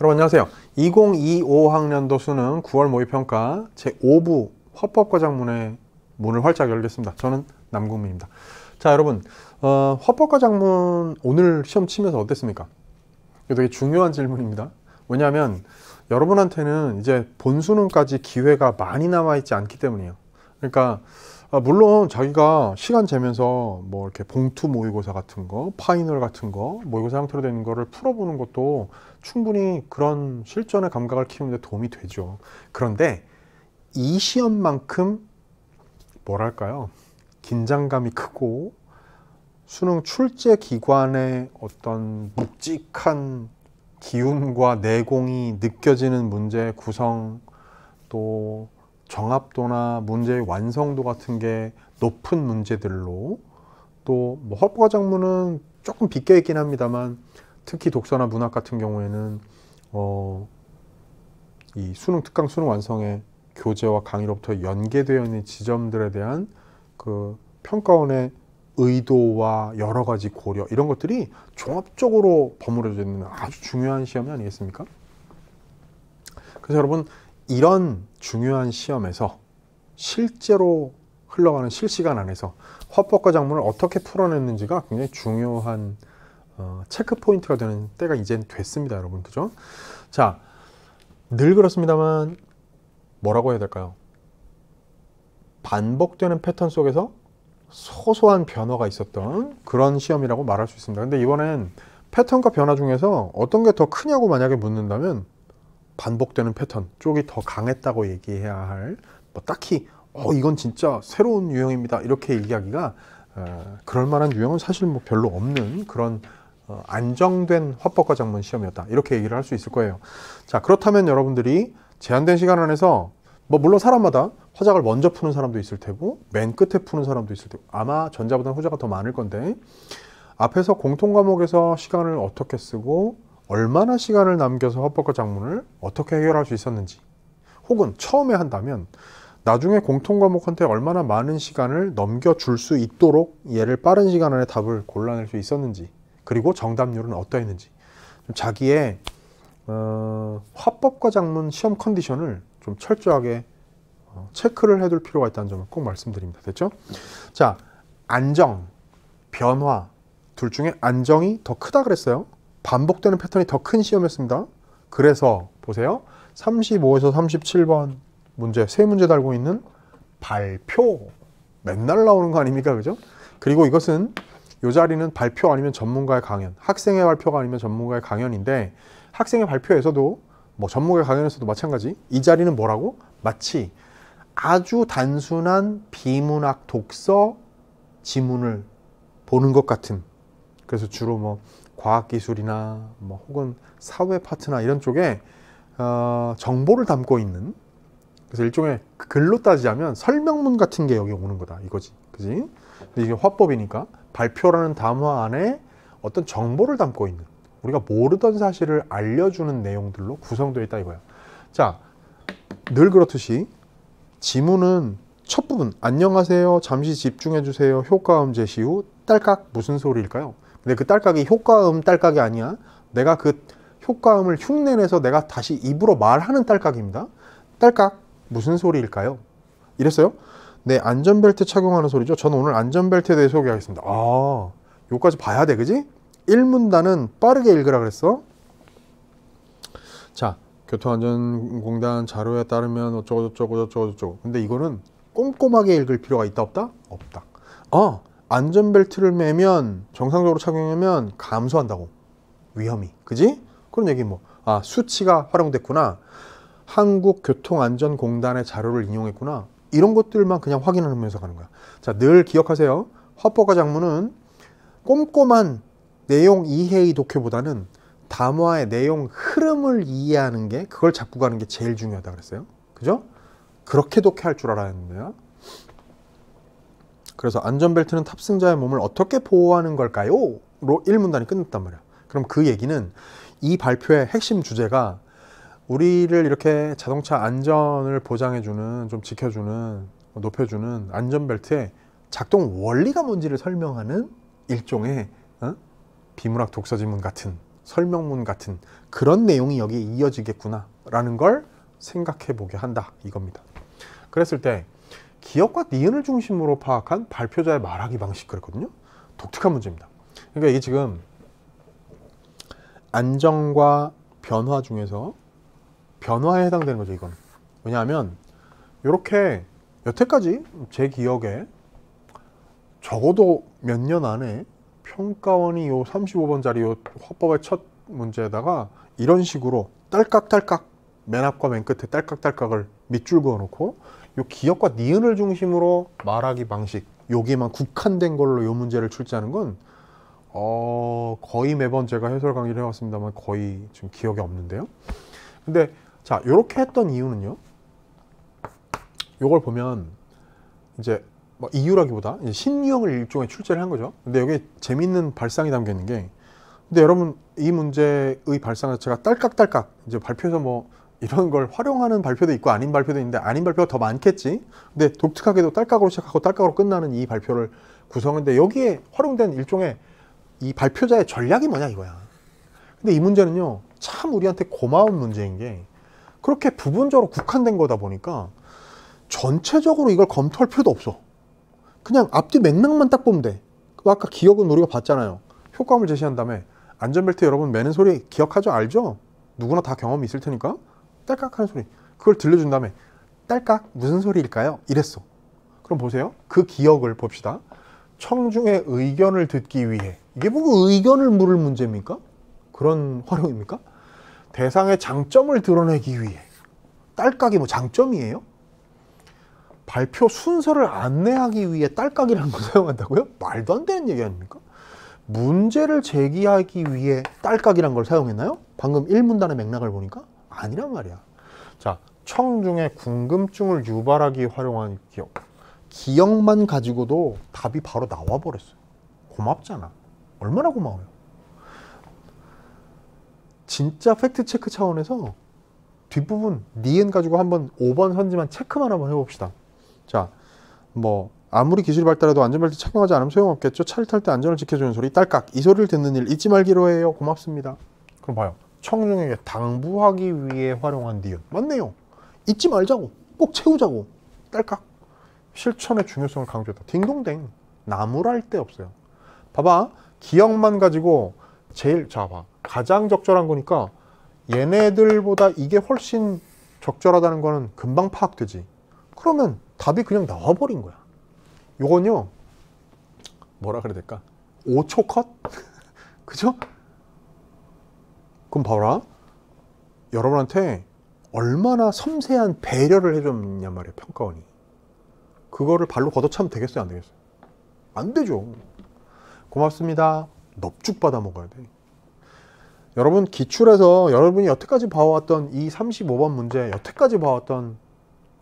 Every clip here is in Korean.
여러분 안녕하세요. 2025학년도 수능 9월 모의평가 제5부 화법과작문의 문을 활짝 열겠습니다. 저는 남궁민입니다. 자, 여러분 화법과작문 오늘 시험 치면서 어땠습니까? 이거 되게 중요한 질문입니다. 왜냐하면 여러분한테는 이제 본수능까지 기회가 많이 남아있지 않기 때문이에요. 그러니까 물론 자기가 시간 재면서 뭐 이렇게 봉투 모의고사 같은 거, 파이널 같은 거, 모의고사 형태로 된 거를 풀어보는 것도 충분히 그런 실전의 감각을 키우는 데 도움이 되죠. 그런데 이 시험만큼 뭐랄까요? 긴장감이 크고 수능 출제 기관의 어떤 묵직한 기운과 내공이 느껴지는 문제 구성, 또 정합도나 문제의 완성도 같은 게 높은 문제들로, 또 뭐 화법과작문은 조금 비껴 있긴 합니다만 특히 독서나 문학 같은 경우에는 이 수능 특강 수능 완성의 교재와 강의로부터 연계되어 있는 지점들에 대한 그 평가원의 의도와 여러 가지 고려, 이런 것들이 종합적으로 버무려져 있는 아주 중요한 시험이 아니겠습니까? 그래서 여러분, 이런 중요한 시험에서 실제로 흘러가는 실시간 안에서 화법과작문을 어떻게 풀어냈는지가 굉장히 중요한 체크 포인트가 되는 때가 이젠 됐습니다, 여러분. 그죠? 자, 늘 그렇습니다만 뭐라고 해야 될까요? 반복되는 패턴 속에서 소소한 변화가 있었던 그런 시험이라고 말할 수 있습니다. 근데 이번엔 패턴과 변화 중에서 어떤 게 더 크냐고 만약에 묻는다면 반복되는 패턴 쪽이 더 강했다고 얘기해야 할, 뭐 딱히 이건 진짜 새로운 유형입니다 이렇게 얘기하기가 그럴 만한 유형은 사실 뭐 별로 없는 그런 안정된 화법과작문 시험이었다 이렇게 얘기를 할 수 있을 거예요. 자, 그렇다면 여러분들이 제한된 시간 안에서 뭐 물론 사람마다 화작을 먼저 푸는 사람도 있을 테고 맨 끝에 푸는 사람도 있을 테고 아마 전자보다는 후자가 더 많을 건데, 앞에서 공통과목에서 시간을 어떻게 쓰고 얼마나 시간을 남겨서 화법과작문을 어떻게 해결할 수 있었는지, 혹은 처음에 한다면 나중에 공통과목한테 얼마나 많은 시간을 넘겨줄 수 있도록 얘를 빠른 시간 안에 답을 골라낼 수 있었는지, 그리고 정답률은 어떠했는지, 자기의 화법과작문 시험 컨디션을 좀 철저하게 체크를 해둘 필요가 있다는 점을 꼭 말씀드립니다. 됐죠? 자, 안정, 변화 둘 중에 안정이 더 크다 그랬어요. 반복되는 패턴이 더 큰 시험이었습니다. 그래서 보세요. 35에서 37번 문제, 세 문제 달고 있는 발표, 맨날 나오는 거 아닙니까? 그죠? 그리고 이것은 이 자리는 발표 아니면 전문가의 강연, 학생의 발표가 아니면 전문가의 강연인데, 학생의 발표에서도 뭐 전문가의 강연에서도 마찬가지, 이 자리는 뭐라고? 마치 아주 단순한 비문학 독서 지문을 보는 것 같은, 그래서 주로 뭐 과학기술이나 뭐 혹은 사회 파트나 이런 쪽에 정보를 담고 있는, 그래서 일종의 글로 따지자면 설명문 같은 게 여기 오는 거다 이거지, 그지? 근데 이게 화법이니까 발표라는 담화 안에 어떤 정보를 담고 있는, 우리가 모르던 사실을 알려주는 내용들로 구성되어 있다 이거야. 자, 늘 그렇듯이 지문은 첫 부분 안녕하세요, 잠시 집중해 주세요, 효과음 제시 후 딸깍 무슨 소리일까요? 근데 그 딸깍이 효과음 딸깍이 아니야. 내가 그 효과음을 흉내내서 내가 다시 입으로 말하는 딸깍입니다. 딸깍 무슨 소리일까요? 이랬어요. 네, 안전벨트 착용하는 소리죠. 저는 오늘 안전벨트에 대해 소개하겠습니다. 요까지 봐야 돼, 그지? 1문단은 빠르게 읽으라 그랬어. 자, 교통안전공단 자료에 따르면 어쩌고저쩌고. 근데 이거는 꼼꼼하게 읽을 필요가 있다 없다? 없다. 안전벨트를 매면, 정상적으로 착용하면 감소한다고, 위험이. 그지? 그런 얘기 뭐. 수치가 활용됐구나. 한국교통안전공단의 자료를 인용했구나. 이런 것들만 그냥 확인하면서 가는 거야. 자, 늘 기억하세요. 화법과작문은 꼼꼼한 내용 이해의 독해보다는 담화의 내용 흐름을 이해하는 게, 그걸 잡고 가는 게 제일 중요하다 그랬어요. 그죠? 그렇게 독해할 줄 알아야 합니다. 그래서 안전벨트는 탑승자의 몸을 어떻게 보호하는 걸까요? 로 1문단이 끝났단 말이야. 그럼 그 얘기는 이 발표의 핵심 주제가 우리를 이렇게 자동차 안전을 보장해주는, 좀 지켜주는, 높여주는 안전벨트의 작동 원리가 뭔지를 설명하는 일종의 비문학 독서지문 같은 설명문 같은 그런 내용이 여기에 이어지겠구나 라는 걸 생각해 보게 한다 이겁니다. 그랬을 때 기억과 니은을 중심으로 파악한 발표자의 말하기 방식 그랬거든요. 독특한 문제입니다. 그러니까 이게 지금 안정과 변화 중에서 변화에 해당되는 거죠, 이건. 왜냐하면 이렇게 여태까지 제 기억에 적어도 몇 년 안에 평가원이 요 35번짜리 요 화법의 첫 문제에다가 이런 식으로 딸깍딸깍 맨 앞과 맨 끝에 딸깍딸깍을 밑줄 그어놓고 요 기억과 니은을 중심으로 말하기 방식 여기에만 국한된 걸로 요 문제를 출제하는 건 거의 매번 제가 해설 강의를 해왔습니다만 거의 지금 기억이 없는데요. 근데 자 요렇게 했던 이유는요. 요걸 보면 이제 뭐 이유라기보다 이제 신유형을 일종의 출제를 한 거죠. 근데 여기 재밌는 발상이 담겨 있는 게 근데 여러분 이 문제의 발상 자체가 딸깍딸깍 이제 발표에서 뭐 이런 걸 활용하는 발표도 있고 아닌 발표도 있는데 아닌 발표가 더 많겠지. 근데 독특하게도 딸깍으로 시작하고 딸깍으로 끝나는 이 발표를 구성했는데 여기에 활용된 일종의 이 발표자의 전략이 뭐냐 이거야. 근데 이 문제는요 참 우리한테 고마운 문제인 게 그렇게 부분적으로 국한된 거다 보니까 전체적으로 이걸 검토할 필요도 없어. 그냥 앞뒤 맥락만 딱 보면 돼. 아까 기억은 우리가 봤잖아요. 효과음을 제시한 다음에 안전벨트 여러분 매는 소리 기억하죠? 알죠? 누구나 다 경험이 있을 테니까 딸깍 하는 소리 그걸 들려준 다음에 딸깍 무슨 소리일까요? 이랬어. 그럼 보세요. 그 기억을 봅시다. 청중의 의견을 듣기 위해 이게 뭐 의견을 물을 문제입니까? 그런 활용입니까? 대상의 장점을 드러내기 위해 딸깍이 뭐 장점이에요? 발표 순서를 안내하기 위해 딸깍이라는 걸 사용한다고요? 말도 안 되는 얘기 아닙니까? 문제를 제기하기 위해 딸깍이라는 걸 사용했나요? 방금 1문단의 맥락을 보니까 아니란 말이야. 자, 청중의 궁금증을 유발하기 활용한 기억. 기억만 가지고도 답이 바로 나와 버렸어요. 고맙잖아. 얼마나 고마워요. 진짜 팩트체크 차원에서 뒷부분 니은 가지고 한번 5번 선지만 체크만 한번 해봅시다. 자, 뭐 아무리 기술이 발달해도 안전벨트 착용하지 않으면 소용없겠죠. 차를 탈 때 안전을 지켜주는 소리 딸깍. 이 소리를 듣는 일 잊지 말기로 해요. 고맙습니다. 그럼 봐요. 청중에게 당부하기 위해 활용한 니은. 맞네요. 잊지 말자고. 꼭 채우자고. 딸깍. 실천의 중요성을 강조했다. 딩동댕. 나무랄 데 없어요. 봐봐. 기억만 가지고 제일 자 봐. 가장 적절한 거니까 얘네들보다 이게 훨씬 적절하다는 거는 금방 파악되지. 그러면 답이 그냥 나와버린 거야. 요건요 뭐라 그래야 될까? 5초 컷? 그죠? 그럼 봐라. 여러분한테 얼마나 섬세한 배려를 해줬냔 말이에요. 평가원이. 그거를 발로 걷어차면 되겠어요? 안 되겠어요? 안 되죠. 고맙습니다. 넙죽 받아 먹어야 돼. 여러분 기출에서 여러분이 여태까지 봐왔던 이 35번 문제 여태까지 봐왔던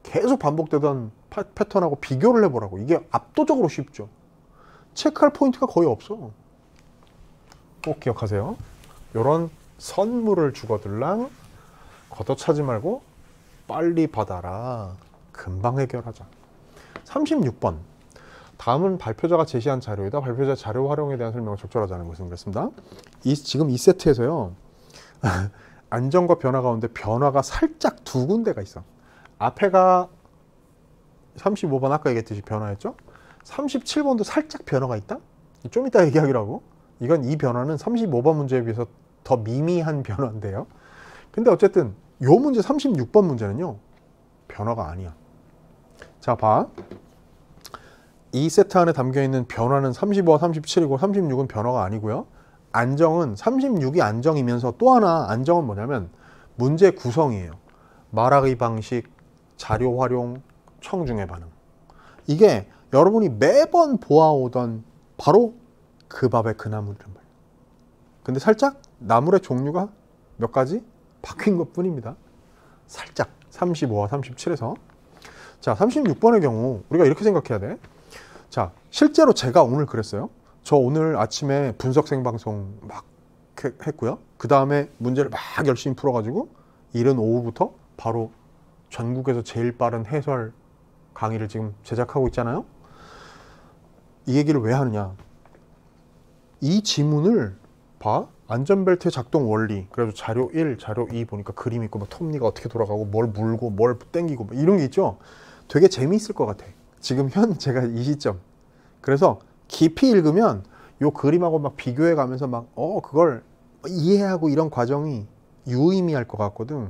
계속 반복되던 패턴하고 비교를 해보라고. 이게 압도적으로 쉽죠. 체크할 포인트가 거의 없어. 꼭 기억하세요. 요런 선물을 주거들랑 걷어차지 말고 빨리 받아라. 금방 해결하자. 36번. 다음은 발표자가 제시한 자료이다. 발표자 자료 활용에 대한 설명을 적절하지 않은 것은 그렇습니다. 지금 이 세트에서요. 안정과 변화 가운데 변화가 살짝 두 군데가 있어. 앞에가 35번 아까 얘기했듯이 변화였죠. 37번도 살짝 변화가 있다. 좀 이따 얘기하기로 하고. 이건 이 변화는 35번 문제에 비해서 더 미미한 변화인데요. 근데 어쨌든 요 문제 36번 문제는요. 변화가 아니야. 자, 봐. 이 세트 안에 담겨있는 변화는 35와 37이고 36은 변화가 아니고요. 안정은 36이 안정이면서 또 하나 안정은 뭐냐면 문제 구성이에요. 말하기 방식, 자료 활용, 청중의 반응. 이게 여러분이 매번 보아오던 바로 그 밥의 그 나물이란 말이에요. 근데 살짝 나물의 종류가 몇 가지 바뀐 것 뿐입니다. 살짝 35와 37에서. 자, 36번의 경우 우리가 이렇게 생각해야 돼. 자, 실제로 제가 오늘 그랬어요. 저 오늘 아침에 분석 생방송 막 했고요. 그 다음에 문제를 막 열심히 풀어가지고 이른 오후부터 바로 전국에서 제일 빠른 해설 강의를 지금 제작하고 있잖아요. 이 얘기를 왜 하느냐. 이 지문을 봐. 안전벨트의 작동 원리. 그래서 자료 1, 자료 2 보니까 그림 있고 막 톱니가 어떻게 돌아가고 뭘 물고 뭘 당기고 막 이런 게 있죠. 되게 재미있을 것 같아. 지금 현 제가 이 시점. 그래서 깊이 읽으면 요 그림하고 막 비교해 가면서 막 그걸 이해하고 이런 과정이 유의미할 것 같거든.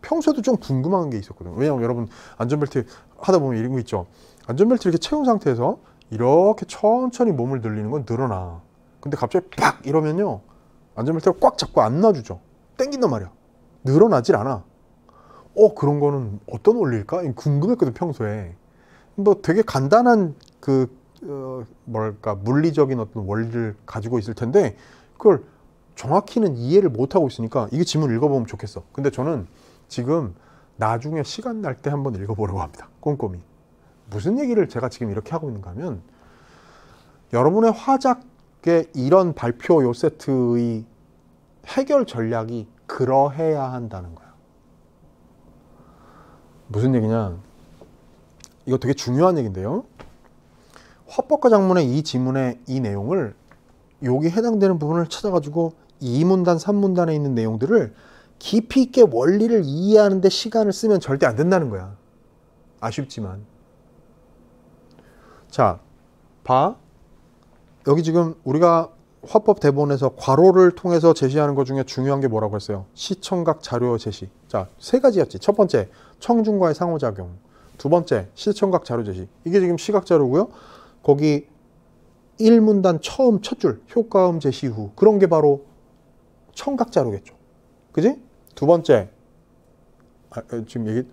평소에도 좀 궁금한 게 있었거든. 왜냐면 여러분 안전벨트 하다 보면 이런 거 있죠. 안전벨트 이렇게 채운 상태에서 이렇게 천천히 몸을 늘리는 건 늘어나. 근데 갑자기 팍 이러면요. 안전벨트를 꽉 잡고 안 놔주죠. 땡긴단 말이야. 늘어나질 않아. 그런 거는 어떤 원리일까? 궁금했거든 평소에. 뭐 되게 간단한 물리적인 어떤 원리를 가지고 있을 텐데 그걸 정확히는 이해를 못하고 있으니까 이게 지문 읽어보면 좋겠어. 근데 저는 지금 나중에 시간 날 때 한번 읽어보려고 합니다. 꼼꼼히. 무슨 얘기를 제가 지금 이렇게 하고 있는가 하면 여러분의 화작의 이런 발표 요 세트의 해결 전략이 그러해야 한다는 거야. 무슨 얘기냐? 이거 되게 중요한 얘기인데요. 화법과 작문의 이 지문의 이 내용을 여기 해당되는 부분을 찾아가지고 2문단, 3문단에 있는 내용들을 깊이 있게 원리를 이해하는 데 시간을 쓰면 절대 안 된다는 거야. 아쉽지만. 자, 봐. 여기 지금 우리가 화법 대본에서 괄호를 통해서 제시하는 것 중에 중요한 게 뭐라고 했어요? 시청각 자료 제시. 자, 세 가지였지. 첫 번째, 청중과의 상호작용. 두 번째, 시청각 자료 제시. 이게 지금 시각 자료고요. 거기 1문단 처음 첫 줄, 효과음 제시 후. 그런 게 바로 청각 자료겠죠. 그지? 두 번째, 지금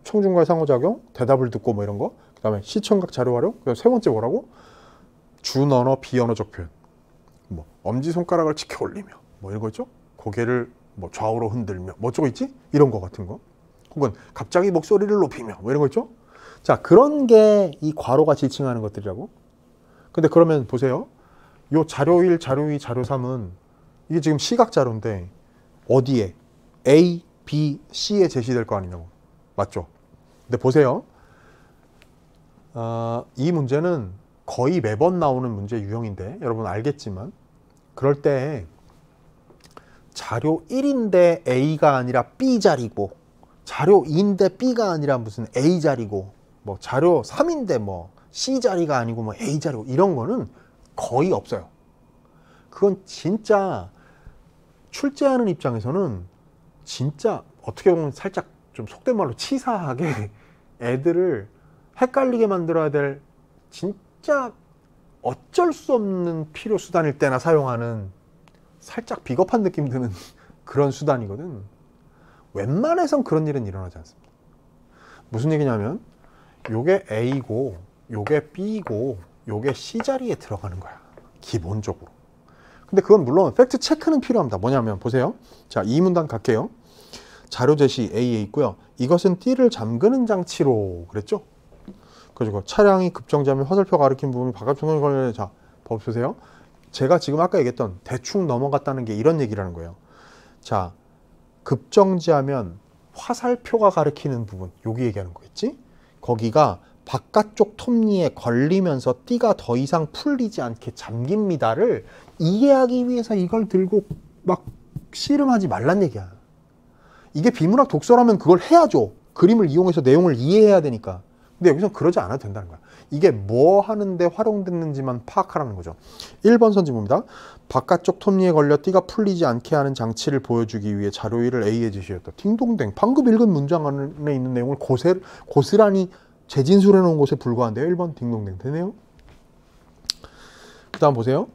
청중과의 상호작용, 대답을 듣고 뭐 이런 거. 그 다음에 시청각 자료 활용. 그 다음에 세 번째 뭐라고? 준언어, 비언어적 표현. 뭐 엄지손가락을 치켜 올리며 뭐 이런 거 있죠? 고개를 뭐 좌우로 흔들며 뭐 어쩌고 있지? 이런 거 같은 거. 혹은 갑자기 목소리를 높이며 뭐 이런 거 있죠? 자, 그런 게 이 괄호가 지칭하는 것들이라고. 근데 그러면 보세요. 요 자료 1, 자료 2, 자료 3은 이게 지금 시각 자료인데 어디에? A, B, C에 제시될 거 아니냐고. 맞죠? 근데 보세요. 이 문제는 거의 매번 나오는 문제 유형인데 여러분 알겠지만 그럴 때 자료 1인데 A가 아니라 B 자리고 자료 2인데 B가 아니라 무슨 A 자리고 뭐 자료 3인데 뭐 C 자리가 아니고 뭐 A 자리고 이런 거는 거의 없어요. 그건 진짜 출제하는 입장에서는 진짜 어떻게 보면 살짝 좀 속된 말로 치사하게 애들을 헷갈리게 만들어야 될 진짜 어쩔 수 없는 필요 수단일 때나 사용하는 살짝 비겁한 느낌 드는 그런 수단이거든. 웬만해선 그런 일은 일어나지 않습니다. 무슨 얘기냐면 요게 A고 요게 B고 요게 C 자리에 들어가는 거야. 기본적으로. 근데 그건 물론 팩트 체크는 필요합니다. 뭐냐면 보세요. 자, 이 문단 갈게요. 자료 제시 A에 있고요. 이것은 띠를 잠그는 장치로 그랬죠? 그리고 차량이 급정지하면 화살표가 가리킨 부분이 바깥쪽에 걸려. 자, 보세요. 제가 지금 아까 얘기했던 대충 넘어갔다는 게 이런 얘기라는 거예요. 자, 급정지하면 화살표가 가리키는 부분, 여기 얘기하는 거겠지? 거기가 바깥쪽 톱니에 걸리면서 띠가 더 이상 풀리지 않게 잠깁니다를 이해하기 위해서 이걸 들고 막 씨름하지 말란 얘기야. 이게 비문학 독서라면 그걸 해야죠. 그림을 이용해서 내용을 이해해야 되니까. 근데 여기서 그러지 않아도 된다는 거야. 이게 뭐 하는데 활용됐는지만 파악하라는 거죠. 1번 선지문입니다. 바깥쪽 톱니에 걸려 띠가 풀리지 않게 하는 장치를 보여주기 위해 자료 1을 A에 제시했다. 딩동댕. 방금 읽은 문장 안에 있는 내용을 고스란히 재진술해 놓은 것에 불과한데요. 1번 딩동댕 되네요. 그 다음 보세요.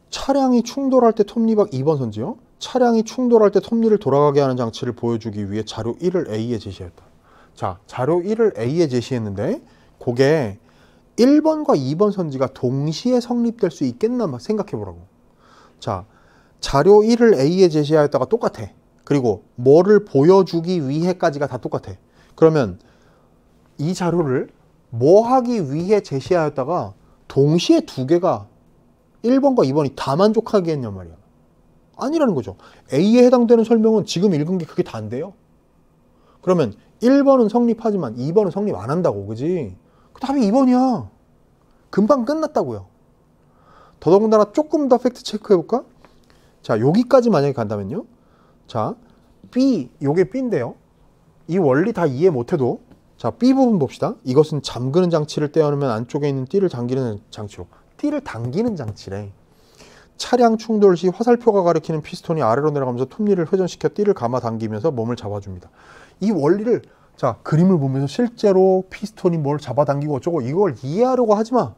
차량이 충돌할 때 톱니박 2번 선지요. 차량이 충돌할 때 톱니를 돌아가게 하는 장치를 보여주기 위해 자료 1을 A에 제시했다. 자, 자료 1을 A에 제시했는데 그게 1번과 2번 선지가 동시에 성립될 수 있겠나 생각해 보라고. 자, 자료 1을 A에 제시하였다가 똑같아. 그리고 뭐를 보여주기 위해까지가 다 똑같아. 그러면 이 자료를 뭐 하기 위해 제시하였다가 동시에 두 개가 1번과 2번이 다 만족하게 했냔 말이야. 아니라는 거죠. A에 해당되는 설명은 지금 읽은 게 그게 다인데요. 그러면 1번은 성립하지만 2번은 성립 안 한다고. 그지? 그 답이 2번이야. 금방 끝났다고요. 더더군다나 조금 더 팩트 체크해 볼까? 자, 여기까지 만약에 간다면요. 자, B, 요게 B인데요. 이 원리 다 이해 못해도 자, B 부분 봅시다. 이것은 잠그는 장치를 떼어놓으면 안쪽에 있는 띠를 당기는 장치로. 띠를 당기는 장치래. 차량 충돌 시 화살표가 가리키는 피스톤이 아래로 내려가면서 톱니를 회전시켜 띠를 감아 당기면서 몸을 잡아줍니다. 이 원리를 자, 그림을 보면서 실제로 피스톤이 뭘 잡아당기고 어쩌고 이걸 이해하려고 하지 마.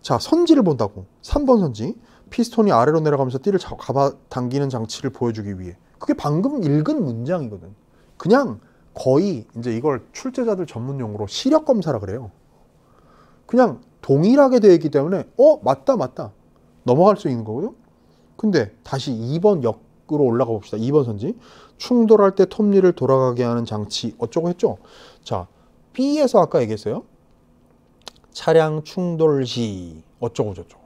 자, 선지를 본다고. 3번 선지. 피스톤이 아래로 내려가면서 띠를 잡아당기는 장치를 보여주기 위해. 그게 방금 읽은 문장이거든. 그냥 거의 이제 이걸 출제자들 전문 용어로 시력 검사라 그래요. 그냥 동일하게 되어 있기 때문에 맞다 넘어갈 수 있는 거거든. 근데 다시 2번 역으로 올라가 봅시다. 2번 선지. 충돌할 때 톱니를 돌아가게 하는 장치 어쩌고 했죠. 자, B에서 아까 얘기했어요. 차량 충돌 시 어쩌고 저쩌고.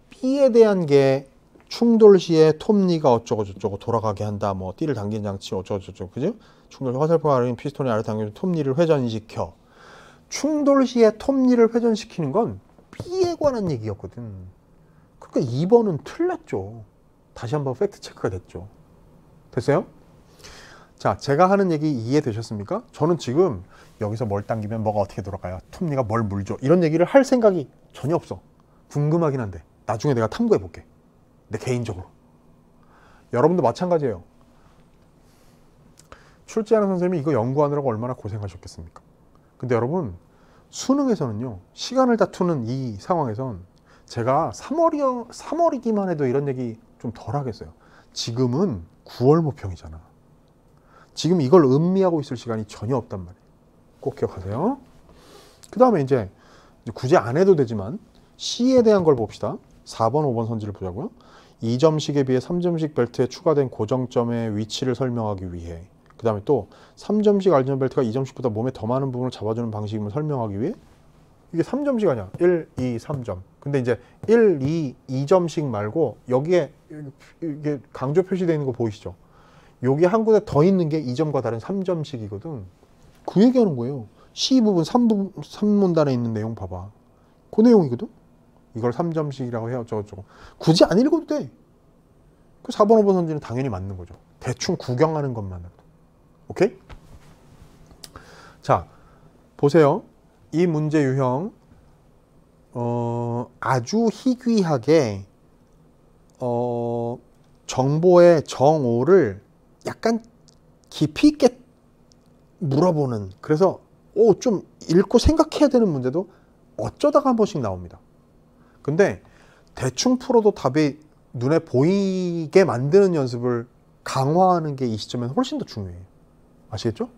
B에 대한 게 충돌 시에 톱니가 어쩌고 저쩌고 돌아가게 한다. 뭐 띠를 당기는 장치 어쩌고 저쩌고. 그죠? 충돌 시 화살표가 가리는 피스톤이 아래 당기는 톱니를 회전시켜. 충돌 시에 톱니를 회전시키는 건 B에 관한 얘기였거든. 그러니까 2번은 틀렸죠. 다시 한번 팩트 체크가 됐죠. 됐어요? 자, 제가 하는 얘기 이해되셨습니까? 저는 지금 여기서 뭘 당기면 뭐가 어떻게 돌아가요? 톱니가 뭘 물죠? 이런 얘기를 할 생각이 전혀 없어. 궁금하긴 한데 나중에 내가 탐구해 볼게. 내 개인적으로. 여러분도 마찬가지예요. 출제하는 선생님이 이거 연구하느라고 얼마나 고생하셨겠습니까? 근데 여러분, 수능에서는요, 시간을 다투는 이 상황에선 제가 3월이기만 해도 이런 얘기 좀 덜 하겠어요. 지금은 9월 모평이잖아. 지금 이걸 음미하고 있을 시간이 전혀 없단 말이에요. 꼭 기억하세요. 그 다음에 이제 굳이 안 해도 되지만 C에 대한 걸 봅시다. 4번, 5번 선지를 보자고요. 2점씩에 비해 3점씩 벨트에 추가된 고정점의 위치를 설명하기 위해. 그 다음에 또 3점씩 안전벨트가 2점씩보다 몸에 더 많은 부분을 잡아주는 방식임을 설명하기 위해. 이게 3점씩 아니야. 1, 2, 3점. 근데 이제 1, 2, 2점씩 말고 여기에 이게 강조 표시되어 있는 거 보이시죠? 여기 한 군데 더 있는 게 2점과 다른 3점씩이거든. 그 얘기하는 거예요. C 부분 3문단에 있는 내용 봐봐. 그 내용이거든. 이걸 3점씩이라고 해요. 저거. 굳이 안 읽어도 돼. 그 4번, 5번 선지는 당연히 맞는 거죠. 대충 구경하는 것만으로도. 오케이? 자, 보세요. 이 문제 유형 아주 희귀하게 정보의 정오를 약간 깊이 있게 물어보는, 그래서 좀 읽고 생각해야 되는 문제도 어쩌다가 한 번씩 나옵니다. 근데 대충 풀어도 답이 눈에 보이게 만드는 연습을 강화하는 게 이 시점에는 훨씬 더 중요해요. 아시겠죠?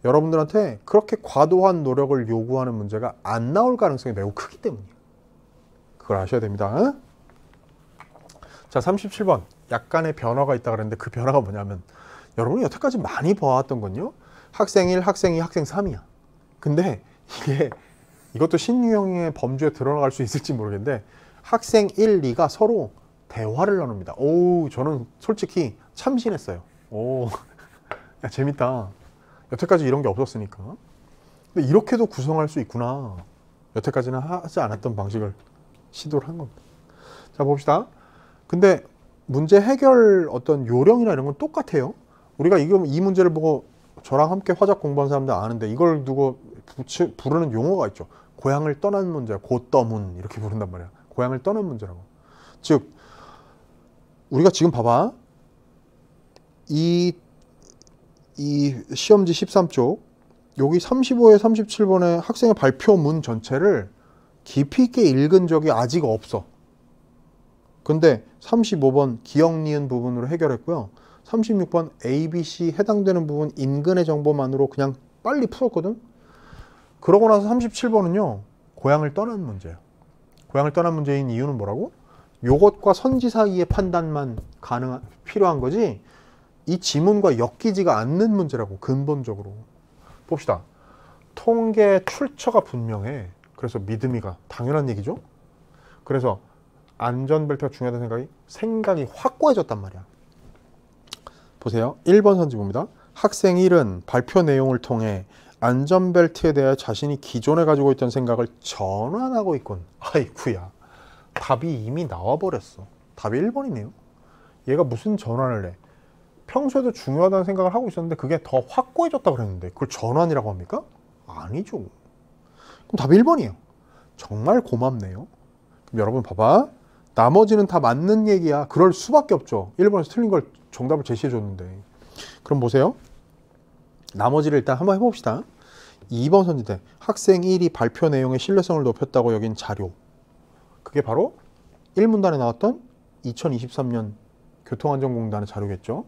여러분들한테 그렇게 과도한 노력을 요구하는 문제가 안 나올 가능성이 매우 크기 때문이에요. 그걸 아셔야 됩니다. 자, 37번. 약간의 변화가 있다 그랬는데 그 변화가 뭐냐면 여러분이 여태까지 많이 봐왔던 건요. 학생 1, 학생 2, 학생 3이야. 근데 이것도 신유형의 범주에 들어갈 수 있을지 모르겠는데 학생 1, 2가 서로 대화를 나눕니다. 저는 솔직히 참신했어요. 야, 재밌다. 여태까지 이런 게 없었으니까. 근데 이렇게도 구성할 수 있구나. 여태까지는 하지 않았던 방식을 시도를 한 겁니다. 자, 봅시다. 근데 문제 해결 어떤 요령이나 이런 건 똑같아요. 우리가 이 문제를 보고 저랑 함께 화작 공부한 사람들 아는데 이걸 두고 부르는 용어가 있죠. 고향을 떠난 문제, 고떠문 이렇게 부른단 말이야. 고향을 떠난 문제라고. 즉 우리가 지금 봐봐. 이 시험지 13쪽 여기 35에 37번의 학생의 발표문 전체를 깊이 있게 읽은 적이 아직 없어. 근데 35번 기억 니은 부분으로 해결했고요. 36번 A, B, C 해당되는 부분 인근의 정보만으로 그냥 빨리 풀었거든. 그러고 나서 37번은요. 고향을 떠난 문제예요. 고향을 떠난 문제인 이유는 뭐라고? 요것과 선지 사이의 판단만 필요한 거지 이 지문과 엮이지가 않는 문제라고. 근본적으로 봅시다. 통계 출처가 분명해. 그래서 믿음이가 당연한 얘기죠. 그래서 안전벨트가 중요하다는 생각이 확고해졌단 말이야. 보세요. 1번 선지 봅니다. 학생 1은 발표 내용을 통해 안전벨트에 대해 자신이 기존에 가지고 있던 생각을 전환하고 있군. 아이쿠야. 답이 이미 나와버렸어. 답이 1번이네요. 얘가 무슨 전환을 해? 평소에도 중요하다는 생각을 하고 있었는데 그게 더 확고해졌다고 그랬는데 그걸 전환이라고 합니까? 아니죠. 그럼 답이 1번이에요. 정말 고맙네요. 그럼 여러분 봐봐. 나머지는 다 맞는 얘기야. 그럴 수밖에 없죠. 1번에서 틀린 걸 정답을 제시해 줬는데. 그럼 보세요. 나머지를 일단 한번 해봅시다. 2번 선지대. 학생 1이 발표 내용의 신뢰성을 높였다고 여긴 자료. 그게 바로 1문단에 나왔던 2023년 교통안전공단의 자료겠죠.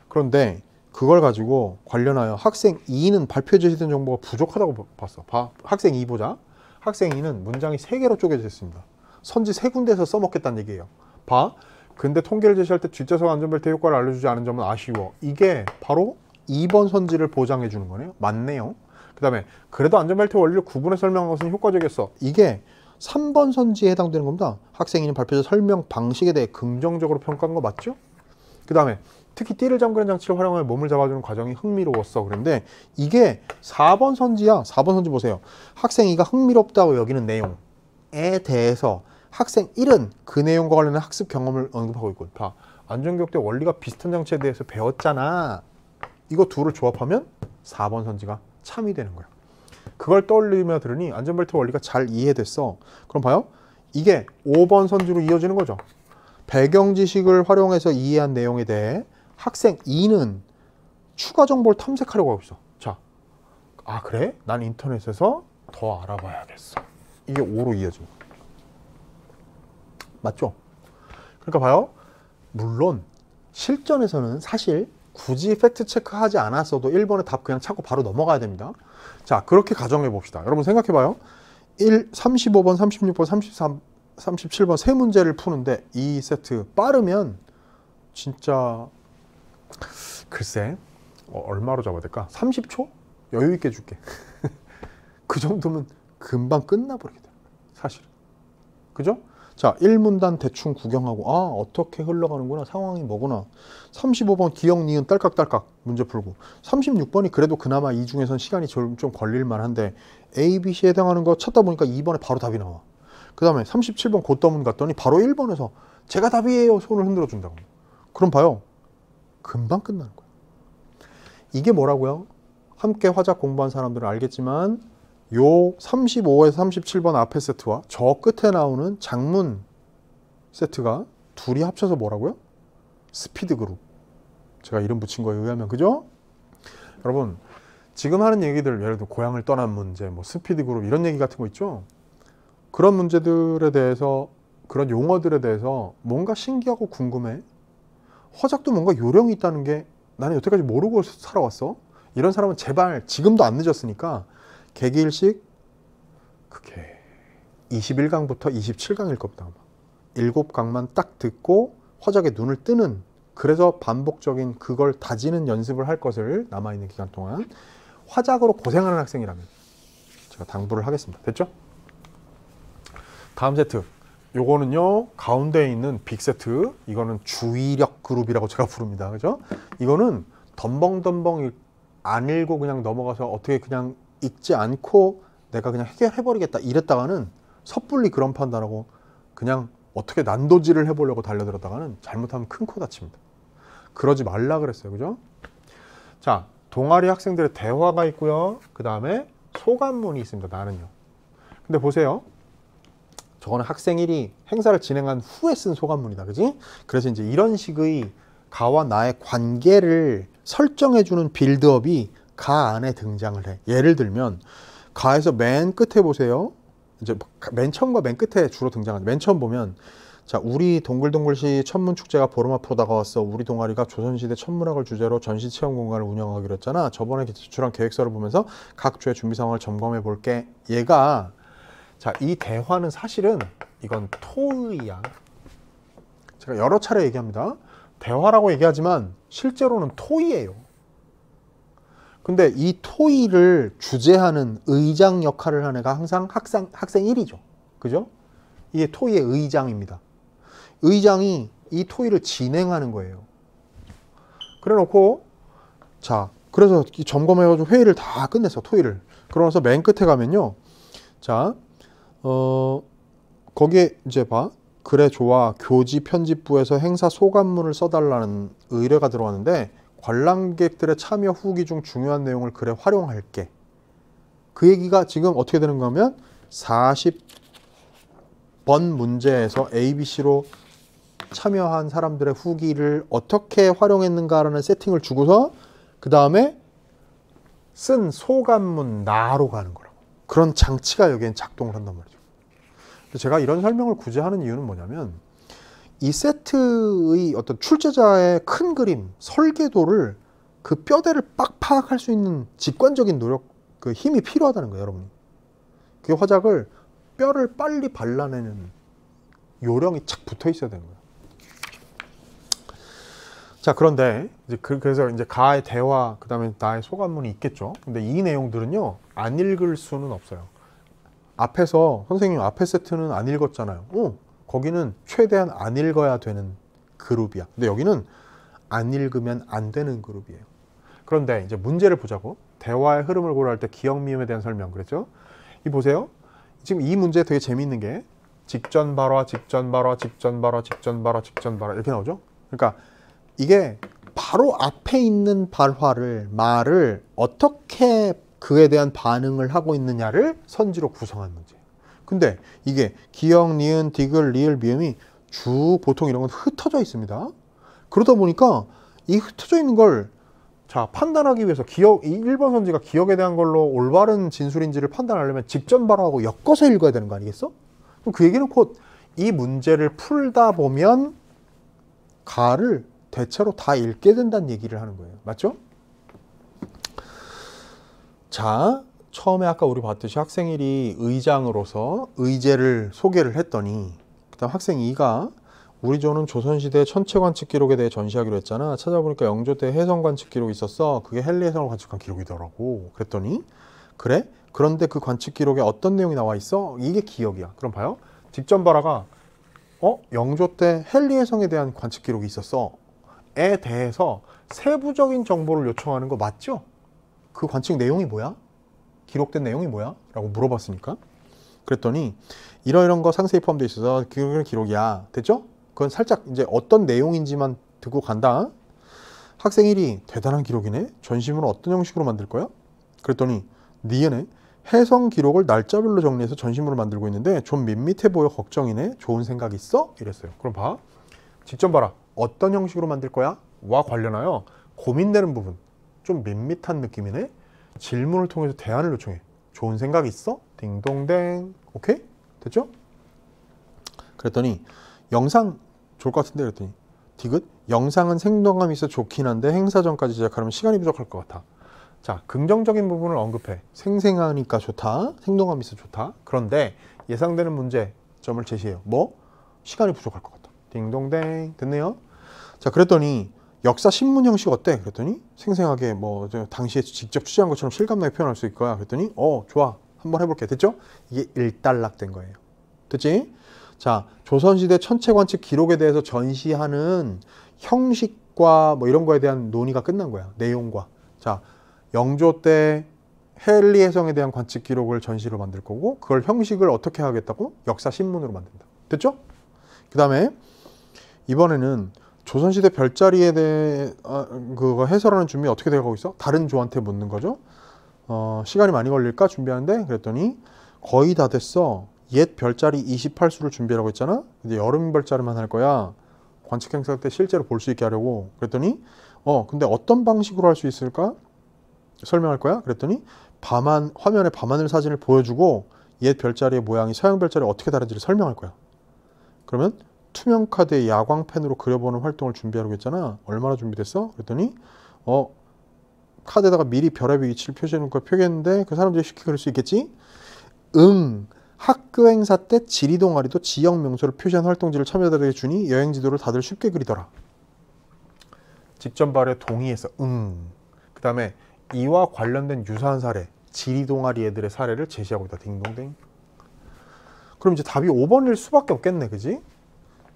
그런데 그걸 가지고 관련하여 학생 2는 발표에 제시된 정보가 부족하다고 봤어. 학생 2 보자. 학생 2는 문장이 3개로 쪼개져 있습니다. 선지 3군데에서 써먹겠다는 얘기예요. 봐. 근데 통계를 제시할 때 뒷좌석 안전벨트 효과를 알려주지 않은 점은 아쉬워. 이게 바로 2번 선지를 보장해 주는 거네요. 맞네요. 그 다음에 그래도 안전벨트 원리를 구분해 설명한 것은 효과적이었어. 이게 3번 선지에 해당되는 겁니다. 학생이는 발표자 설명 방식에 대해 긍정적으로 평가한 거 맞죠? 그 다음에 특히 띠를 잠그는 장치를 활용하여 몸을 잡아주는 과정이 흥미로웠어. 그런데 이게 4번 선지야. 4번 선지 보세요. 학생 2가 흥미롭다고 여기는 내용에 대해서 학생 1은 그 내용과 관련된 학습 경험을 언급하고 있고, 봐. 안전교육대 원리가 비슷한 장치에 대해서 배웠잖아. 이거 둘을 조합하면 4번 선지가 참이 되는 거야. 그걸 떠올리며 들으니 안전벨트 원리가 잘 이해됐어. 그럼 봐요. 이게 5번 선지로 이어지는 거죠. 배경 지식을 활용해서 이해한 내용에 대해 학생 2는 추가 정보를 탐색하려고 하고 있어. 자, 아 그래? 난 인터넷에서 더 알아봐야겠어. 이게 5로 이어지는 거야. 맞죠? 그러니까 봐요. 물론 실전에서는 사실 굳이 팩트 체크하지 않았어도 1번의 답 그냥 찾고 바로 넘어가야 됩니다. 자, 그렇게 가정해 봅시다. 여러분 생각해 봐요. 35번, 36번, 33, 37번 세 문제를 푸는데 이 세트 빠르면 진짜 글쎄 얼마로 잡아야 될까? 30초? 여유 있게 줄게. 그 정도면 금방 끝나버리겠다. 사실은. 그죠? 자, 1문단 대충 구경하고 아 어떻게 흘러가는구나, 상황이 뭐구나. 35번 기억 니은 딸깍딸깍 문제 풀고, 36번이 그래도 그나마 이 중에선 시간이 좀 걸릴만 한데 A, B, C에 해당하는 거 찾다 보니까 2번에 바로 답이 나와. 그 다음에 37번 곧더문 갔더니 바로 1번에서 제가 답이에요 손을 흔들어 준다고. 그럼 봐요. 금방 끝나는 거야. 이게 뭐라고요? 함께 화작 공부한 사람들은 알겠지만 요 35에서 37번 앞에 세트와 저 끝에 나오는 장문 세트가 둘이 합쳐서 뭐라고요? 스피드 그룹. 제가 이름 붙인 거에 의하면, 그죠? 여러분 지금 하는 얘기들, 예를 들어 고향을 떠난 문제, 뭐 스피드 그룹 이런 얘기 같은 거 있죠? 그런 문제들에 대해서, 그런 용어들에 대해서 뭔가 신기하고 궁금해. 화작도 뭔가 요령이 있다는 게 나는 여태까지 모르고 살아왔어. 이런 사람은 제발 지금도 안 늦었으니까 개기일식 그게 21강부터 27강일 겁니다. 7강만 딱 듣고 화작에 눈을 뜨는, 그래서 반복적인 그걸 다지는 연습을 할 것을 남아있는 기간 동안 화작으로 고생하는 학생이라면 제가 당부를 하겠습니다. 됐죠? 다음 세트. 요거는요 가운데에 있는 빅 세트, 이거는 주의력 그룹이라고 제가 부릅니다. 그죠? 이거는 덤벙덤벙 안 읽고 그냥 넘어가서 어떻게 그냥 읽지 않고 내가 그냥 해결해버리겠다 이랬다가는 섣불리 그런 판단하고 그냥 어떻게 난도질을 해보려고 달려들었다가는 잘못하면 큰 코 다칩니다. 그러지 말라 그랬어요. 그죠? 자, 동아리 학생들의 대화가 있고요. 그 다음에 소감문이 있습니다. 나는요. 근데 보세요. 저거는 학생 1이 행사를 진행한 후에 쓴 소감문이다. 그지? 그래서 이제 이런 식의 가와 나의 관계를 설정해주는 빌드업이 가 안에 등장을 해. 예를 들면 가에서 맨 끝에 보세요. 이제 맨 처음과 맨 끝에 주로 등장하죠. 맨 처음 보면 자, 우리 동글동글시 천문축제가 보름 앞으로 다가왔어. 우리 동아리가 조선시대 천문학을 주제로 전시체험 공간을 운영하기로 했잖아. 저번에 제출한 계획서를 보면서 각 주의 준비 상황을 점검해 볼게. 얘가 자, 이 대화는 사실은 이건 토의야. 제가 여러 차례 얘기합니다. 대화라고 얘기하지만 실제로는 토의예요. 근데 이 토의를 주재하는 의장 역할을 하는 애가 항상 학생 1이죠. 그죠? 이게 토의의 의장입니다. 의장이 이 토의를 진행하는 거예요. 그래 놓고 자, 그래서 점검해가지고 회의를 다 끝냈어. 토의를. 그러면서 맨 끝에 가면요. 자, 거기에 이제 봐. 그래 좋아. 교지 편집부에서 행사 소감문을 써달라는 의뢰가 들어왔는데 관람객들의 참여 후기 중 중요한 내용을 글에 활용할게. 그 얘기가 지금 어떻게 되는 거면 40번 문제에서 ABC로 참여한 사람들의 후기를 어떻게 활용했는가라는 세팅을 주고서 그 다음에 쓴 소감문 나로 가는 거라고. 그런 장치가 여기엔 작동을 한단 말이죠. 제가 이런 설명을 굳이 하는 이유는 뭐냐면 이 세트의 어떤 출제자의 큰 그림, 설계도를 그 뼈대를 빡 파악할 수 있는 직관적인 노력, 그 힘이 필요하다는 거예요, 여러분이. 그 화작을 뼈를 빨리 발라내는 요령이 착 붙어 있어야 되는 거예요. 자, 그런데 이제 그래서 이제 가의 대화, 그 다음에 나의 소감문이 있겠죠. 근데 이 내용들은요, 안 읽을 수는 없어요. 앞에서 선생님 앞에 세트는 안 읽었잖아요. 거기는 최대한 안 읽어야 되는 그룹이야. 근데 여기는 안 읽으면 안 되는 그룹이에요. 그런데 이제 문제를 보자고. 대화의 흐름을 고려할 때 기억 미음에 대한 설명 그랬죠. 이 보세요. 지금 이 문제 되게 재미있는 게 직전 발화, 직전 발화, 직전 발화, 직전 발화, 직전 발화 이렇게 나오죠. 그러니까 이게 바로 앞에 있는 발화를, 말을 어떻게 그에 대한 반응을 하고 있느냐를 선지로 구성한 문제예요. 근데 이게 기역, 니은, 디귿, 리을, 미음이 쭉 보통 이런 건 흩어져 있습니다. 그러다 보니까 이 흩어져 있는 걸 자, 판단하기 위해서 기억, 이 1번 선지가 기억에 대한 걸로 올바른 진술인지를 판단하려면 직전 발화하고 엮어서 읽어야 되는 거 아니겠어? 그럼 그 얘기는 곧 이 문제를 풀다 보면 가를 대체로 다 읽게 된다는 얘기를 하는 거예요. 맞죠? 자, 처음에 아까 우리 봤듯이 학생 1이 의장으로서 의제를 소개를 했더니 그 다음 학생 2가 우리 조는 조선시대 천체 관측 기록에 대해 전시하기로 했잖아. 찾아보니까 영조 때 해성 관측 기록이 있었어. 그게 헨리 해성을 관측한 기록이더라고. 그랬더니 그래? 그런데 그 관측 기록에 어떤 내용이 나와 있어? 이게 기억이야. 그럼 봐요. 직전 발화가 영조 때 헨리 해성에 대한 관측 기록이 있었어. 에 대해서 세부적인 정보를 요청하는 거 맞죠? 그 관측 내용이 뭐야? 기록된 내용이 뭐야? 라고 물어봤으니까. 그랬더니 이런 거 상세히 포함되어 있어서 그게 기록이야. 됐죠? 그건 살짝 이제 어떤 내용인지만 듣고 간다. 학생 1이 대단한 기록이네. 전시문을 어떤 형식으로 만들 거야? 그랬더니 니은에 해성 기록을 날짜별로 정리해서 전시문을 만들고 있는데 좀 밋밋해 보여 걱정이네. 좋은 생각 있어? 이랬어요. 그럼 봐. 직접 봐라. 어떤 형식으로 만들 거야? 와 관련하여 고민되는 부분. 좀 밋밋한 느낌이네. 질문을 통해서 대안을 요청해. 좋은 생각 있어? 딩동댕. 오케이? 됐죠? 그랬더니 영상 좋을 것 같은데 그랬더니 디귿 영상은 생동감이 있어 좋긴 한데 행사 전까지 제작하려면 시간이 부족할 것 같아. 자, 긍정적인 부분을 언급해. 생생하니까 좋다. 생동감이 있어 좋다. 그런데 예상되는 문제점을 제시해요. 뭐? 시간이 부족할 것 같다. 딩동댕. 됐네요. 자, 그랬더니 역사 신문 형식 어때? 그랬더니 생생하게 뭐 당시에 직접 취재한 것처럼 실감나게 표현할 수 있을 거야. 그랬더니 좋아. 한번 해볼게. 됐죠? 이게 일단락된 거예요. 됐지? 자, 조선시대 천체 관측 기록에 대해서 전시하는 형식과 뭐 이런 거에 대한 논의가 끝난 거야. 내용과. 자, 영조 때 헨리 해성에 대한 관측 기록을 전시로 만들 거고 그걸 형식을 어떻게 하겠다고? 역사 신문으로 만든다. 됐죠? 그 다음에 이번에는 조선시대 별자리에 대해 그거 해설하는 준비 어떻게 돼가고 있어? 다른 조한테 묻는 거죠. 시간이 많이 걸릴까 준비하는데 그랬더니 거의 다 됐어. 옛 별자리 28수를 준비하라고 했잖아. 근데 여름 별자리만 할 거야. 관측 행사 때 실제로 볼 수 있게 하려고. 그랬더니 근데 어떤 방식으로 할 수 있을까? 설명할 거야. 그랬더니 화면에 밤하늘 사진을 보여주고 옛 별자리의 모양이 서양 별자리 어떻게 다른지를 설명할 거야. 그러면 투명 카드에 야광펜으로 그려보는 활동을 준비하려고 했잖아. 얼마나 준비됐어? 그랬더니 카드에다가 미리 별의 위치를 표시해놓은 걸 표기했는데 그 사람들이 쉽게 그릴 수 있겠지? 학교 행사 때 지리 동아리도 지역 명소를 표시한 활동지를 참여자들에게 주니 여행 지도를 다들 쉽게 그리더라. 직전 발에 동의해서 그 다음에 이와 관련된 유사한 사례, 지리 동아리 애들의 사례를 제시하고 있다. 딩동댕. 그럼 이제 답이 5번일 수밖에 없겠네. 그지?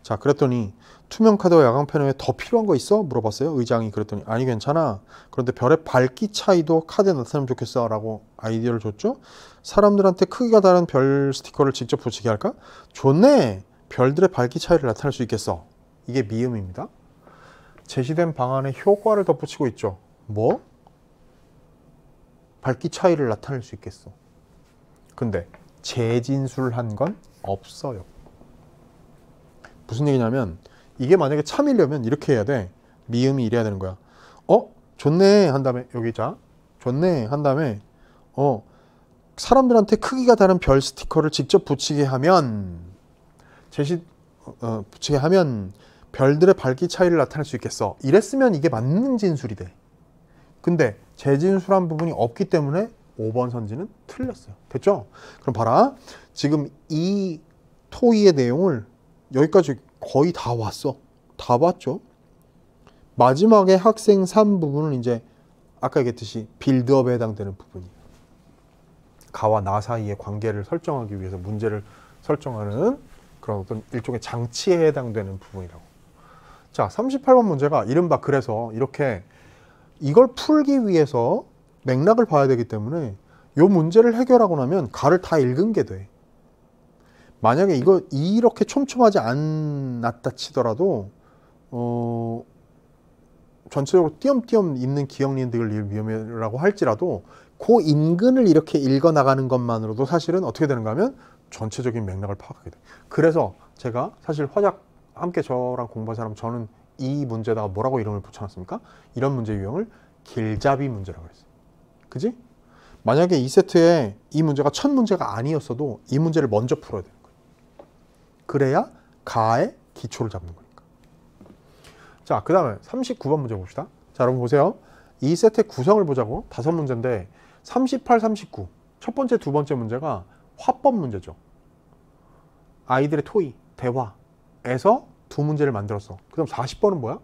자, 그랬더니 투명 카드와 야광펜 외에 더 필요한 거 있어? 물어봤어요. 의장이. 그랬더니 아니 괜찮아. 그런데 별의 밝기 차이도 카드에 나타나면 좋겠어 라고 아이디어를 줬죠. 사람들한테 크기가 다른 별 스티커를 직접 붙이게 할까? 좋네. 별들의 밝기 차이를 나타낼 수 있겠어. 이게 미음입니다. 제시된 방안에 효과를 덧붙이고 있죠. 뭐? 밝기 차이를 나타낼 수 있겠어. 근데 재진술한 건 없어요. 무슨 얘기냐면 이게 만약에 참이려면 이렇게 해야 돼. 미음이 이래야 되는 거야. 좋네 한 다음에 여기 자 좋네 한 다음에 사람들한테 크기가 다른 별 스티커를 직접 붙이게 하면 붙이게 하면 별들의 밝기 차이를 나타낼 수 있겠어. 이랬으면 이게 맞는 진술이 돼. 근데 재진술한 부분이 없기 때문에 5번 선지는 틀렸어요. 됐죠? 그럼 봐라. 지금 이 토의의 내용을 여기까지 거의 다 왔어. 다 봤죠? 마지막에 학생 3 부분은 이제 아까 얘기했듯이 빌드업에 해당되는 부분이에요. 가와 나 사이의 관계를 설정하기 위해서 문제를 설정하는 그런 어떤 일종의 장치에 해당되는 부분이라고. 자, 38번 문제가 이른바 그래서 이렇게 이걸 풀기 위해서 맥락을 봐야 되기 때문에 이 문제를 해결하고 나면 가를 다 읽은 게 돼. 만약에 이거 이렇게 촘촘하지 않았다 치더라도 전체적으로 띄엄띄엄 있는 기억니은들 위험이라고 할지라도 그 인근을 이렇게 읽어 나가는 것만으로도 사실은 어떻게 되는가 하면 전체적인 맥락을 파악하게 돼. 그래서 제가 사실 화작 함께 저랑 공부한 사람 저는 이 문제에다가 뭐라고 이름을 붙여놨습니까? 이런 문제 유형을 길잡이 문제라고 그랬어요. 그지? 만약에 이 세트에 이 문제가 첫 문제가 아니었어도 이 문제를 먼저 풀어야 되는 거예요. 그래야 가의 기초를 잡는 거니까. 자, 그 다음에 39번 문제 봅시다. 자, 여러분 보세요. 이 세트의 구성을 보자고. 5문제인데 38, 39. 첫 번째, 두 번째 문제가 화법 문제죠. 아이들의 토의, 대화에서 두 문제를 만들었어. 그 다음 40번은 뭐야?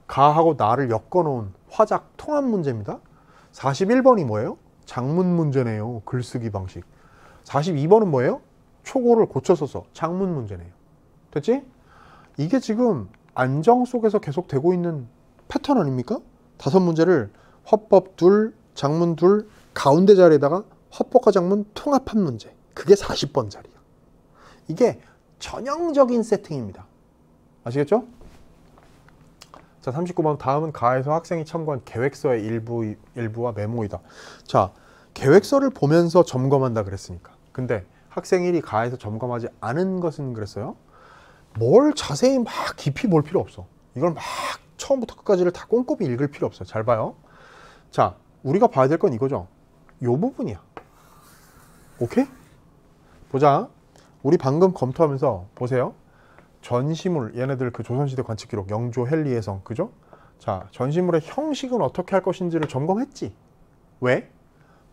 가하고 나를 엮어놓은 화작 통합 문제입니다. 41번이 뭐예요? 장문 문제네요. 글쓰기 방식. 42번은 뭐예요? 초고를 고쳐 써서 장문 문제네요. 됐지? 이게 지금 안정 속에서 계속 되고 있는 패턴 아닙니까? 5문제를 화법 둘, 장문 둘, 가운데 자리에다가 화법과 장문 통합한 문제. 그게 40번짜리야. 이게 전형적인 세팅입니다. 아시겠죠? 자, 39번 다음은 가에서 학생이 참고한 계획서의 일부와 메모이다. 자, 계획서를 보면서 점검한다 그랬으니까. 근데 학생 1이 가에서 점검하지 않은 것은 그랬어요. 뭘 자세히 막 깊이 볼 필요 없어. 이걸 막 처음부터 끝까지를 다 꼼꼼히 읽을 필요 없어요. 잘 봐요. 자, 우리가 봐야 될 건 이거죠. 요 부분이야. 오케이? 보자. 우리 방금 검토하면서 보세요. 전시물, 얘네들 그 조선시대 관측기록, 영조, 헨리의 성, 그죠? 자, 전시물의 형식은 어떻게 할 것인지를 점검했지. 왜?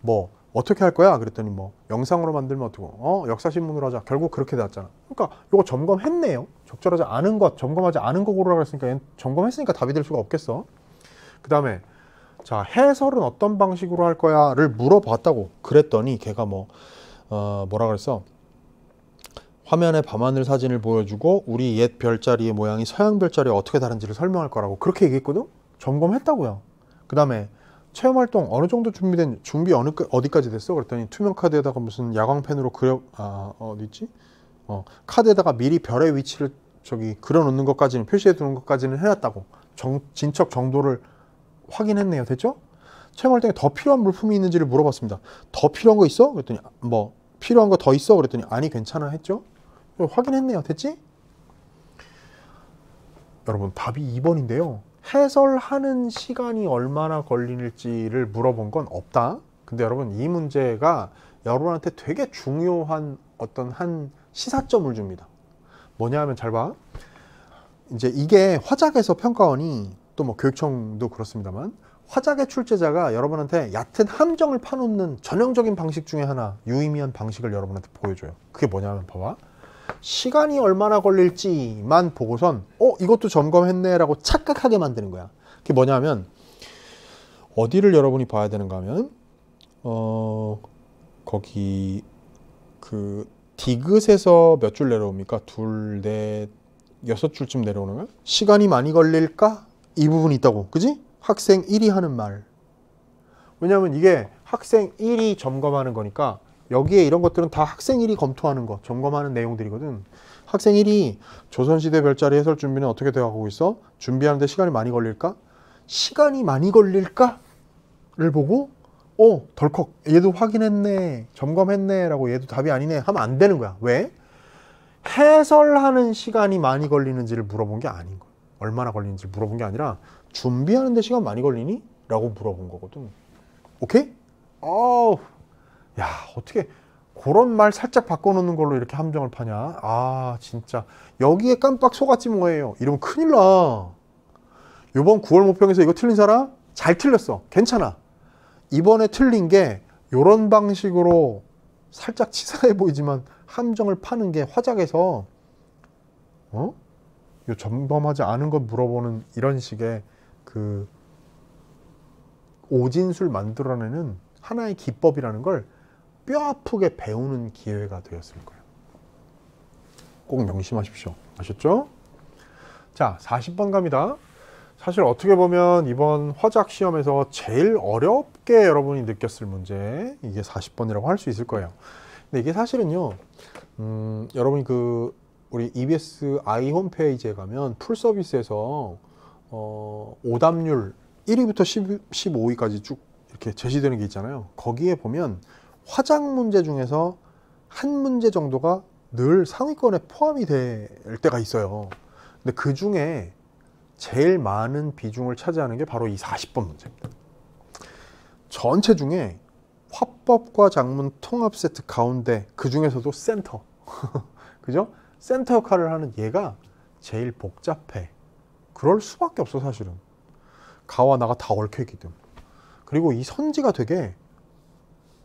뭐 어떻게 할 거야? 그랬더니 뭐 영상으로 만들면 어떡하고 역사신문으로 하자. 결국 그렇게 나왔잖아. 그러니까 이거 점검했네요. 적절하지 않은 것, 점검하지 않은 거 고르라고 했으니까 점검했으니까 답이 될 수가 없겠어. 그 다음에 자, 해설은 어떤 방식으로 할 거야?를 물어봤다고. 그랬더니 걔가 뭐라 그랬어? 화면에 밤하늘 사진을 보여주고 우리 옛 별자리의 모양이 서양 별자리와 어떻게 다른지를 설명할 거라고 그렇게 얘기했거든? 점검했다고요. 그 다음에 체험활동 어느 정도 준비 어디까지 됐어? 그랬더니 투명 카드에다가 무슨 야광펜으로 어디 있지? 카드에다가 미리 별의 위치를 그려놓는 것까지는 표시해 두는 것까지는 해놨다고. 진척 정도를 확인했네요. 됐죠? 체험활동에 더 필요한 물품이 있는지를 물어봤습니다. 더 필요한 거 있어? 그랬더니 뭐 필요한 거 더 있어? 그랬더니 아니 괜찮아 했죠? 확인했네요. 됐지? 여러분 답이 2번인데요. 해설하는 시간이 얼마나 걸릴지를 물어본 건 없다. 근데 여러분 이 문제가 여러분한테 되게 중요한 어떤 한 시사점을 줍니다. 뭐냐 하면 잘 봐. 이제 이게 화작에서 평가원이 또 뭐 교육청도 그렇습니다만 화작의 출제자가 여러분한테 얕은 함정을 파놓는 전형적인 방식 중에 하나, 유의미한 방식을 여러분한테 보여줘요. 그게 뭐냐면 봐봐. 시간이 얼마나 걸릴지만 보고선 이것도 점검했네 라고 착각하게 만드는 거야. 그게 뭐냐면 어디를 여러분이 봐야 되는가 하면 거기 그 디귿에서 몇 줄 내려옵니까? 2, 4, 6줄쯤 내려오는 거야? 시간이 많이 걸릴까? 이 부분이 있다고. 그지? 학생 1이 하는 말. 왜냐하면 이게 학생 1이 점검하는 거니까 여기에 이런 것들은 다 학생 1이 검토하는 거, 점검하는 내용들이거든. 학생 1이 조선시대 별자리 해설 준비는 어떻게 되어가고 있어? 준비하는데 시간이 많이 걸릴까? 시간이 많이 걸릴까? 를 보고 덜컥 얘도 확인했네, 점검했네 라고 얘도 답이 아니네 하면 안 되는 거야. 왜? 해설하는 시간이 많이 걸리는지를 물어본 게 아닌 거야. 얼마나 걸리는지 물어본 게 아니라 준비하는데 시간 많이 걸리니? 라고 물어본 거거든. 오케이? 야, 어떻게 그런 말 살짝 바꿔놓는 걸로 이렇게 함정을 파냐? 아, 진짜 여기에 깜빡 속았지 뭐예요. 이러면 큰일 나. 요번 9월 모평에서 이거 틀린 사람? 잘 틀렸어. 괜찮아. 이번에 틀린 게 요런 방식으로 살짝 치사해 보이지만 함정을 파는 게 화작에서 요 점검하지 않은 것 물어보는 이런 식의 그 오진술 만들어내는 하나의 기법이라는 걸 뼈아프게 배우는 기회가 되었을 거예요. 꼭 명심하십시오. 아셨죠? 자, 40번 갑니다. 사실 어떻게 보면 이번 화작 시험에서 제일 어렵게 여러분이 느꼈을 문제, 이게 40번이라고 할 수 있을 거예요. 근데 이게 사실은요, 여러분이 우리 EBS I 홈페이지에 가면 풀 서비스에서 오답률 1위부터 15위까지 쭉 이렇게 제시되는 게 있잖아요. 거기에 보면 화작 문제 중에서 한 문제 정도가 늘 상위권에 포함이 될 때가 있어요. 근데 그 중에 제일 많은 비중을 차지하는 게 바로 이 40번 문제입니다. 전체 중에 화법과 작문 통합 세트 가운데 그 중에서도 센터 그죠? 센터 역할을 하는 얘가 제일 복잡해. 그럴 수밖에 없어. 사실은 가와 나가 다 얽혀있기 때문에. 그리고 이 선지가 되게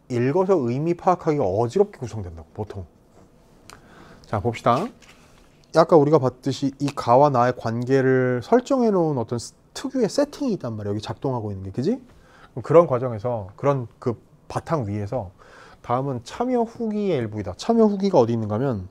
읽어서 의미 파악하기가 어지럽게 구성된다고 보통. 자, 봅시다. 아까 우리가 봤듯이 이 가와 나의 관계를 설정해 놓은 어떤 특유의 세팅이 있단 말이야. 여기 작동하고 있는 게, 그지? 그런 과정에서, 그런 그 바탕 위에서 다음은 참여 후기의 일부이다. 참여 후기가 어디 있는가 하면,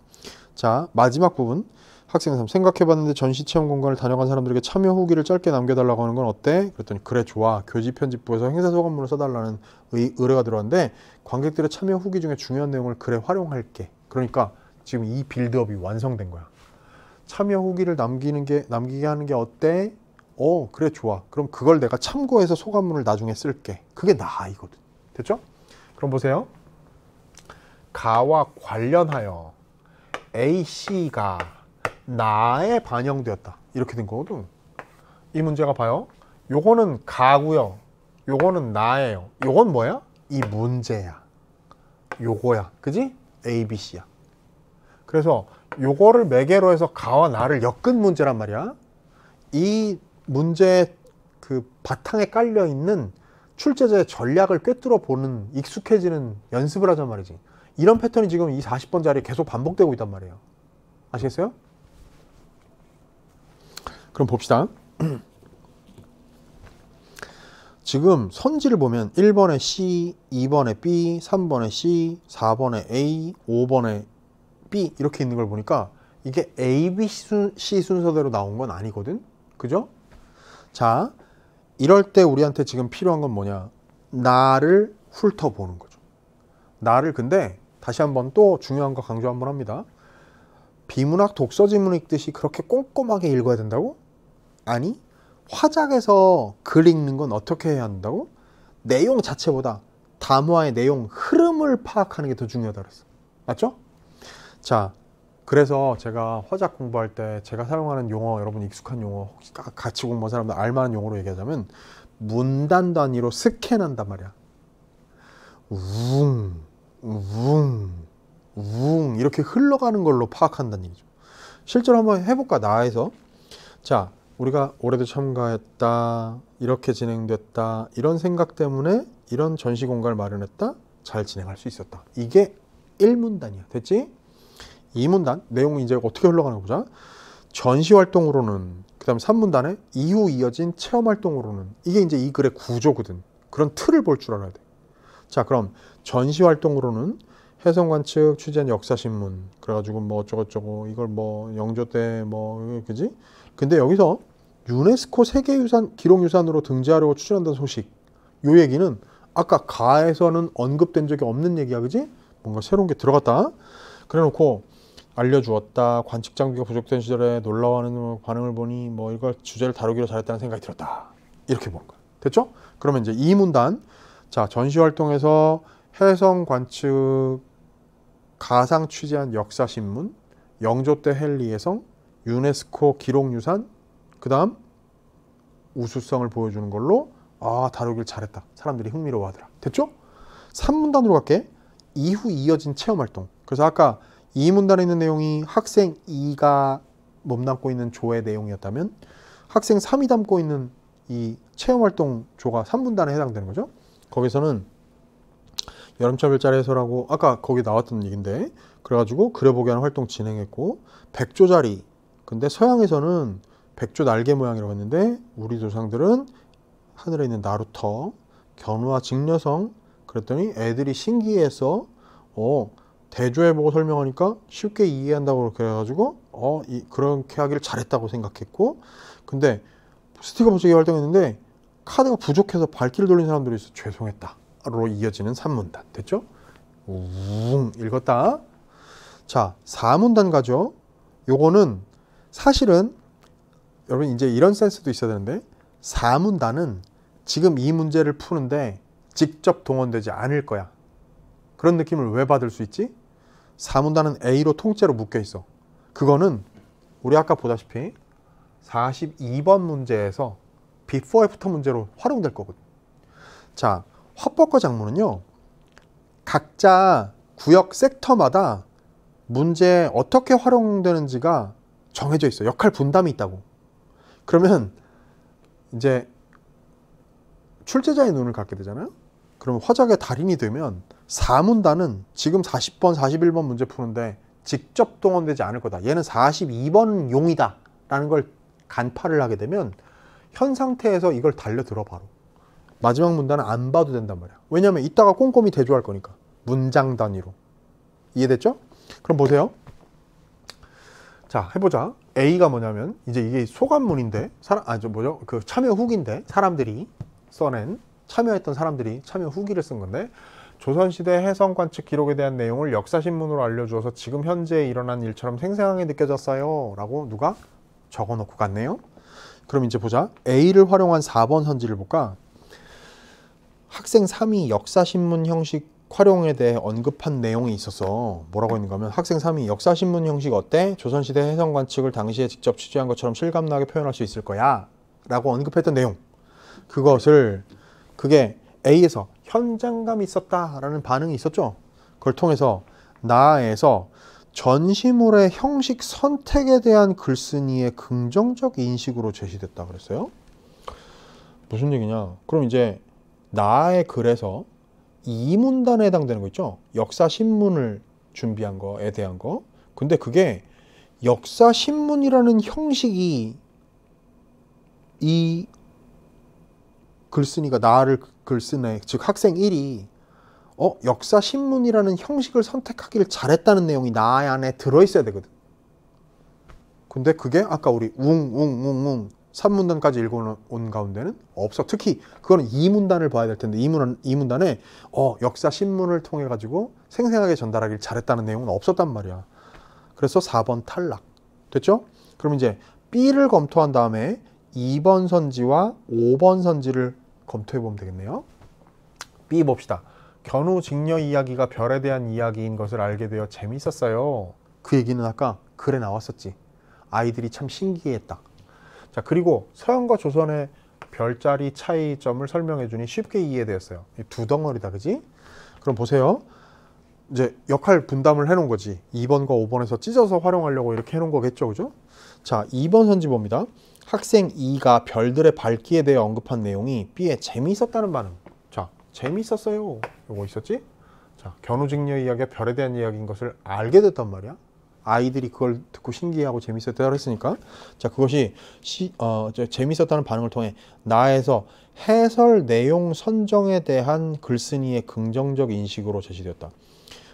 자, 마지막 부분. 학생 3, 생각해봤는데 전시체험 공간을 다녀간 사람들에게 참여 후기를 짧게 남겨달라고 하는 건 어때? 그랬더니 그래, 좋아. 교지 편집부에서 행사소감문을 써달라는 의뢰가 들어왔는데 관객들의 참여 후기 중에 중요한 내용을 글에 활용할게. 그러니까 지금 이 빌드업이 완성된 거야. 참여 후기를 남기게 하는 게 어때? 그래, 좋아. 그럼 그걸 내가 참고해서 소감문을 나중에 쓸게. 그게 나 이거든. 됐죠? 그럼 보세요. 가와 관련하여 A씨가 나에 반영되었다. 이렇게 된 거거든. 이 문제가 봐요. 요거는 가고요. 요거는 나예요. 요건 뭐야? 이 문제야. 요거야. 그지? A, B, C야. 그래서 요거를 매개로 해서 가와 나를 엮은 문제란 말이야. 이 문제의 그 바탕에 깔려 있는 출제자의 전략을 꿰뚫어 보는, 익숙해지는 연습을 하잔 말이지. 이런 패턴이 지금 이 40번 자리에 계속 반복되고 있단 말이에요. 아시겠어요? 그럼 봅시다. 지금 선지를 보면 1번에 C, 2번에 B, 3번에 C, 4번에 A, 5번에 B 이렇게 있는 걸 보니까 이게 A, B, C 순서대로 나온 건 아니거든? 그죠? 자, 이럴 때 우리한테 지금 필요한 건 뭐냐? 나를 훑어보는 거죠. 나를. 근데 다시 한번 또 중요한 거 강조 한번 합니다. 비문학 독서지문 읽듯이 그렇게 꼼꼼하게 읽어야 된다고? 아니, 화작에서 글 읽는 건 어떻게 해야 한다고? 내용 자체보다 담화의 내용 흐름을 파악하는 게 더 중요하다 그랬어. 맞죠? 자, 그래서 제가 화작 공부할 때 제가 사용하는 용어, 여러분 익숙한 용어, 혹시 같이 공부한 사람들 알만한 용어로 얘기하자면 문단 단위로 스캔한단 말이야. 웅, 웅, 웅 이렇게 흘러가는 걸로 파악한다는 얘기죠. 실제로 한번 해볼까? 나에서. 자, 우리가 올해도 참가했다, 이렇게 진행됐다, 이런 생각 때문에 이런 전시 공간을 마련했다, 잘 진행할 수 있었다. 이게 1문단이야. 됐지? 2문단, 내용이 이제 어떻게 흘러가는 거 보자. 전시 활동으로는, 그 다음 3문단에 이후 이어진 체험 활동으로는, 이게 이제 이 글의 구조거든. 그런 틀을 볼 줄 알아야 돼. 자, 그럼 전시 활동으로는 해성관 측 취재한 역사신문, 그래가지고 뭐 어쩌고저쩌고, 이걸 뭐 영조 때 뭐, 그지? 근데 여기서 유네스코 세계유산, 기록유산으로 등재하려고 추진한다는 소식, 요 얘기는 아까 가에서는 언급된 적이 없는 얘기야. 그지? 뭔가 새로운 게 들어갔다. 그래 놓고 알려주었다. 관측 장비가 부족된 시절에 놀라워하는 반응을 보니 뭐 이걸 주제를 다루기로 잘했다는 생각이 들었다. 이렇게 보는 거야. 됐죠? 그러면 이제 이 문단. 자, 전시 활동에서 해성 관측 가상 취재한 역사 신문, 영조 때 헨리 해성, 유네스코 기록유산, 그다음 우수성을 보여주는 걸로 다루길 잘했다. 사람들이 흥미로워하더라. 됐죠? 3문단으로 갈게. 이후 이어진 체험활동. 그래서 아까 이 문단에 있는 내용이 학생 2가 몸담고 있는 조의 내용이었다면 학생 3이 담고 있는 이 체험활동 조가 3문단에 해당되는 거죠. 거기서는 여름철 별자리 해설하고 아까 거기 나왔던 얘기인데 그래가지고 그려보기 하는 활동 진행했고 백조자리. 근데 서양에서는 백조 날개 모양이라고 했는데 우리 조상들은 하늘에 있는 나루터, 견우와 직녀성. 그랬더니 애들이 신기해서 대조해보고 설명하니까 쉽게 이해한다고 그렇게 해가지고 그렇게 하기를 잘했다고 생각했고, 근데 스티커 붙이기 활동했는데 카드가 부족해서 발길을 돌린 사람들이 있어 죄송했다로 이어지는 3문단. 됐죠? 읽었다. 자, 4문단 가죠. 요거는 사실은 여러분 이제 이런 센스도 있어야 되는데 4문단은 지금 이 문제를 푸는데 직접 동원되지 않을 거야. 그런 느낌을 왜 받을 수 있지? 4문단은 A로 통째로 묶여 있어. 그거는 우리 아까 보다시피 42번 문제에서 before after 문제로 활용될 거거든. 자, 화법과 작문은요. 각자 구역 섹터마다 문제에 어떻게 활용되는지가 정해져 있어. 역할 분담이 있다고. 그러면 이제 출제자의 눈을 갖게 되잖아요. 그럼 화작의 달인이 되면 4문단은 지금 40번, 41번 문제 푸는데 직접 동원되지 않을 거다. 얘는 42번 용이다 라는 걸 간파를 하게 되면 현 상태에서 이걸 달려들어 바로. 마지막 문단은 안 봐도 된단 말이야. 왜냐면 이따가 꼼꼼히 대조할 거니까. 문장 단위로. 이해됐죠? 그럼 보세요. 자, 해보자. A가 뭐냐면 이제 이게 소감문인데 그 참여 후기인데 사람들이 써낸 참여했던 사람들이 참여 후기를 쓴 건데 조선시대 해성 관측 기록에 대한 내용을 역사신문으로 알려주어서 지금 현재 일어난 일처럼 생생하게 느껴졌어요 라고 누가 적어놓고 갔네요. 그럼 이제 보자. A를 활용한 4번 선지를 볼까? 학생 3이 역사신문 형식 활용에 대해 언급한 내용이 있어서 뭐라고 했는가 하면 학생 3이 역사신문 형식 어때? 조선시대 해성 관측을 당시에 직접 취재한 것처럼 실감나게 표현할 수 있을 거야 라고 언급했던 내용, 그게 A에서 현장감이 있었다 라는 반응이 있었죠. 그걸 통해서 나에서 전시물의 형식 선택에 대한 글쓴이의 긍정적 인식으로 제시됐다 그랬어요. 무슨 얘기냐? 그럼 이제 나의 글에서 이 문단에 해당되는 거 있죠? 역사신문을 준비한 거에 대한 거. 근데 그게 역사신문이라는 형식이 이 글쓴이가 나를 글쓰네, 즉 학생 1이 역사신문이라는 형식을 선택하기를 잘했다는 내용이 나 안에 들어있어야 되거든. 근데 그게 아까 우리 웅웅웅웅 3문단까지 읽어온 가운데는 없어. 특히 그거는 2문단을 봐야 될 텐데 2문단에 역사신문을 통해 가지고 생생하게 전달하길 잘했다는 내용은 없었단 말이야. 그래서 4번 탈락. 됐죠? 그럼 이제 B를 검토한 다음에 2번 선지와 5번 선지를 검토해 보면 되겠네요. B 봅시다. 견우 직녀 이야기가 별에 대한 이야기인 것을 알게 되어 재미있었어요. 그 얘기는 아까 글에 나왔었지. 아이들이 참 신기했다. 자, 그리고 서양과 조선의 별자리 차이점을 설명해 주니 쉽게 이해되었어요. 두 덩어리다, 그지? 그럼 보세요. 이제 역할 분담을 해놓은 거지. 2번과 5번에서 찢어서 활용하려고 이렇게 해놓은 거겠죠, 그죠? 자, 2번 선지 봅니다. 학생 2가 별들의 밝기에 대해 언급한 내용이 B에 재미있었다는 반응. 자, 재미있었어요. 요거 있었지? 자, 견우직녀 이야기가 별에 대한 이야기인 것을 알게 됐단 말이야. 아이들이 그걸 듣고 신기해하고 재밌었다고 했으니까. 자, 그것이 재밌었다는 반응을 통해 나에서 해설 내용 선정에 대한 글쓴이의 긍정적 인식으로 제시되었다.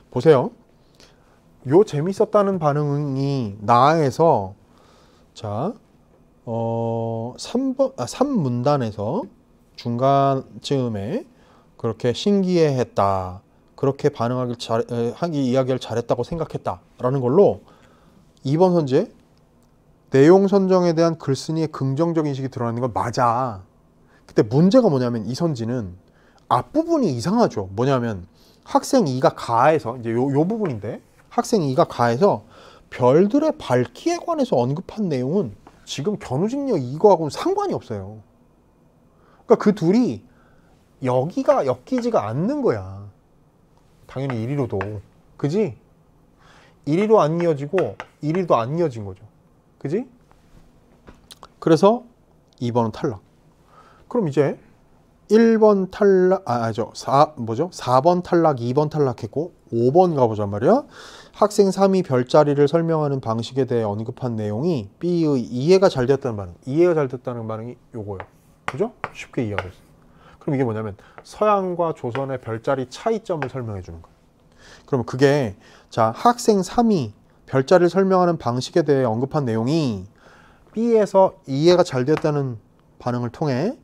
보세요. 요 재밌었다는 반응이 나에서 자, 3문단에서 중간쯤에 그렇게 신기해했다. 그렇게 이야기를 잘했다고 생각했다. 라는 걸로 2번 선지에 내용 선정에 대한 글쓴이의 긍정적 인식이 드러나는 건 맞아. 근데 문제가 뭐냐면 이 선지는 앞부분이 이상하죠. 뭐냐면 학생 2가 가에서 이제 요 부분인데 학생 2가 가에서 별들의 밝기에 관해서 언급한 내용은 지금 견우직녀 이거하고는 상관이 없어요. 그러니까 그 둘이 여기가 엮이지가 않는 거야. 당연히 이리로도. 그지? 이리로 안 이어지고 이리도 안 이어진 거죠. 그지? 그래서 2번은 탈락. 그럼 이제 1번 탈락, 4번 탈락, 2번 탈락했고 5번 가보자 말이야. 학생 3이 별자리를 설명하는 방식에 대해 언급한 내용이 B의 이해가 잘 됐다는 반응. 이해가 잘 됐다는 반응이 요거예요. 그죠? 쉽게 이해가 됐어요. 그럼 이게 뭐냐면 서양과 조선의 별자리 차이점을 설명해 주는 거예요. 그러면 그게 자 학생 3이 별자리를 설명하는 방식에 대해 언급한 내용이 B에서 이해가 잘 됐다는 반응을 통해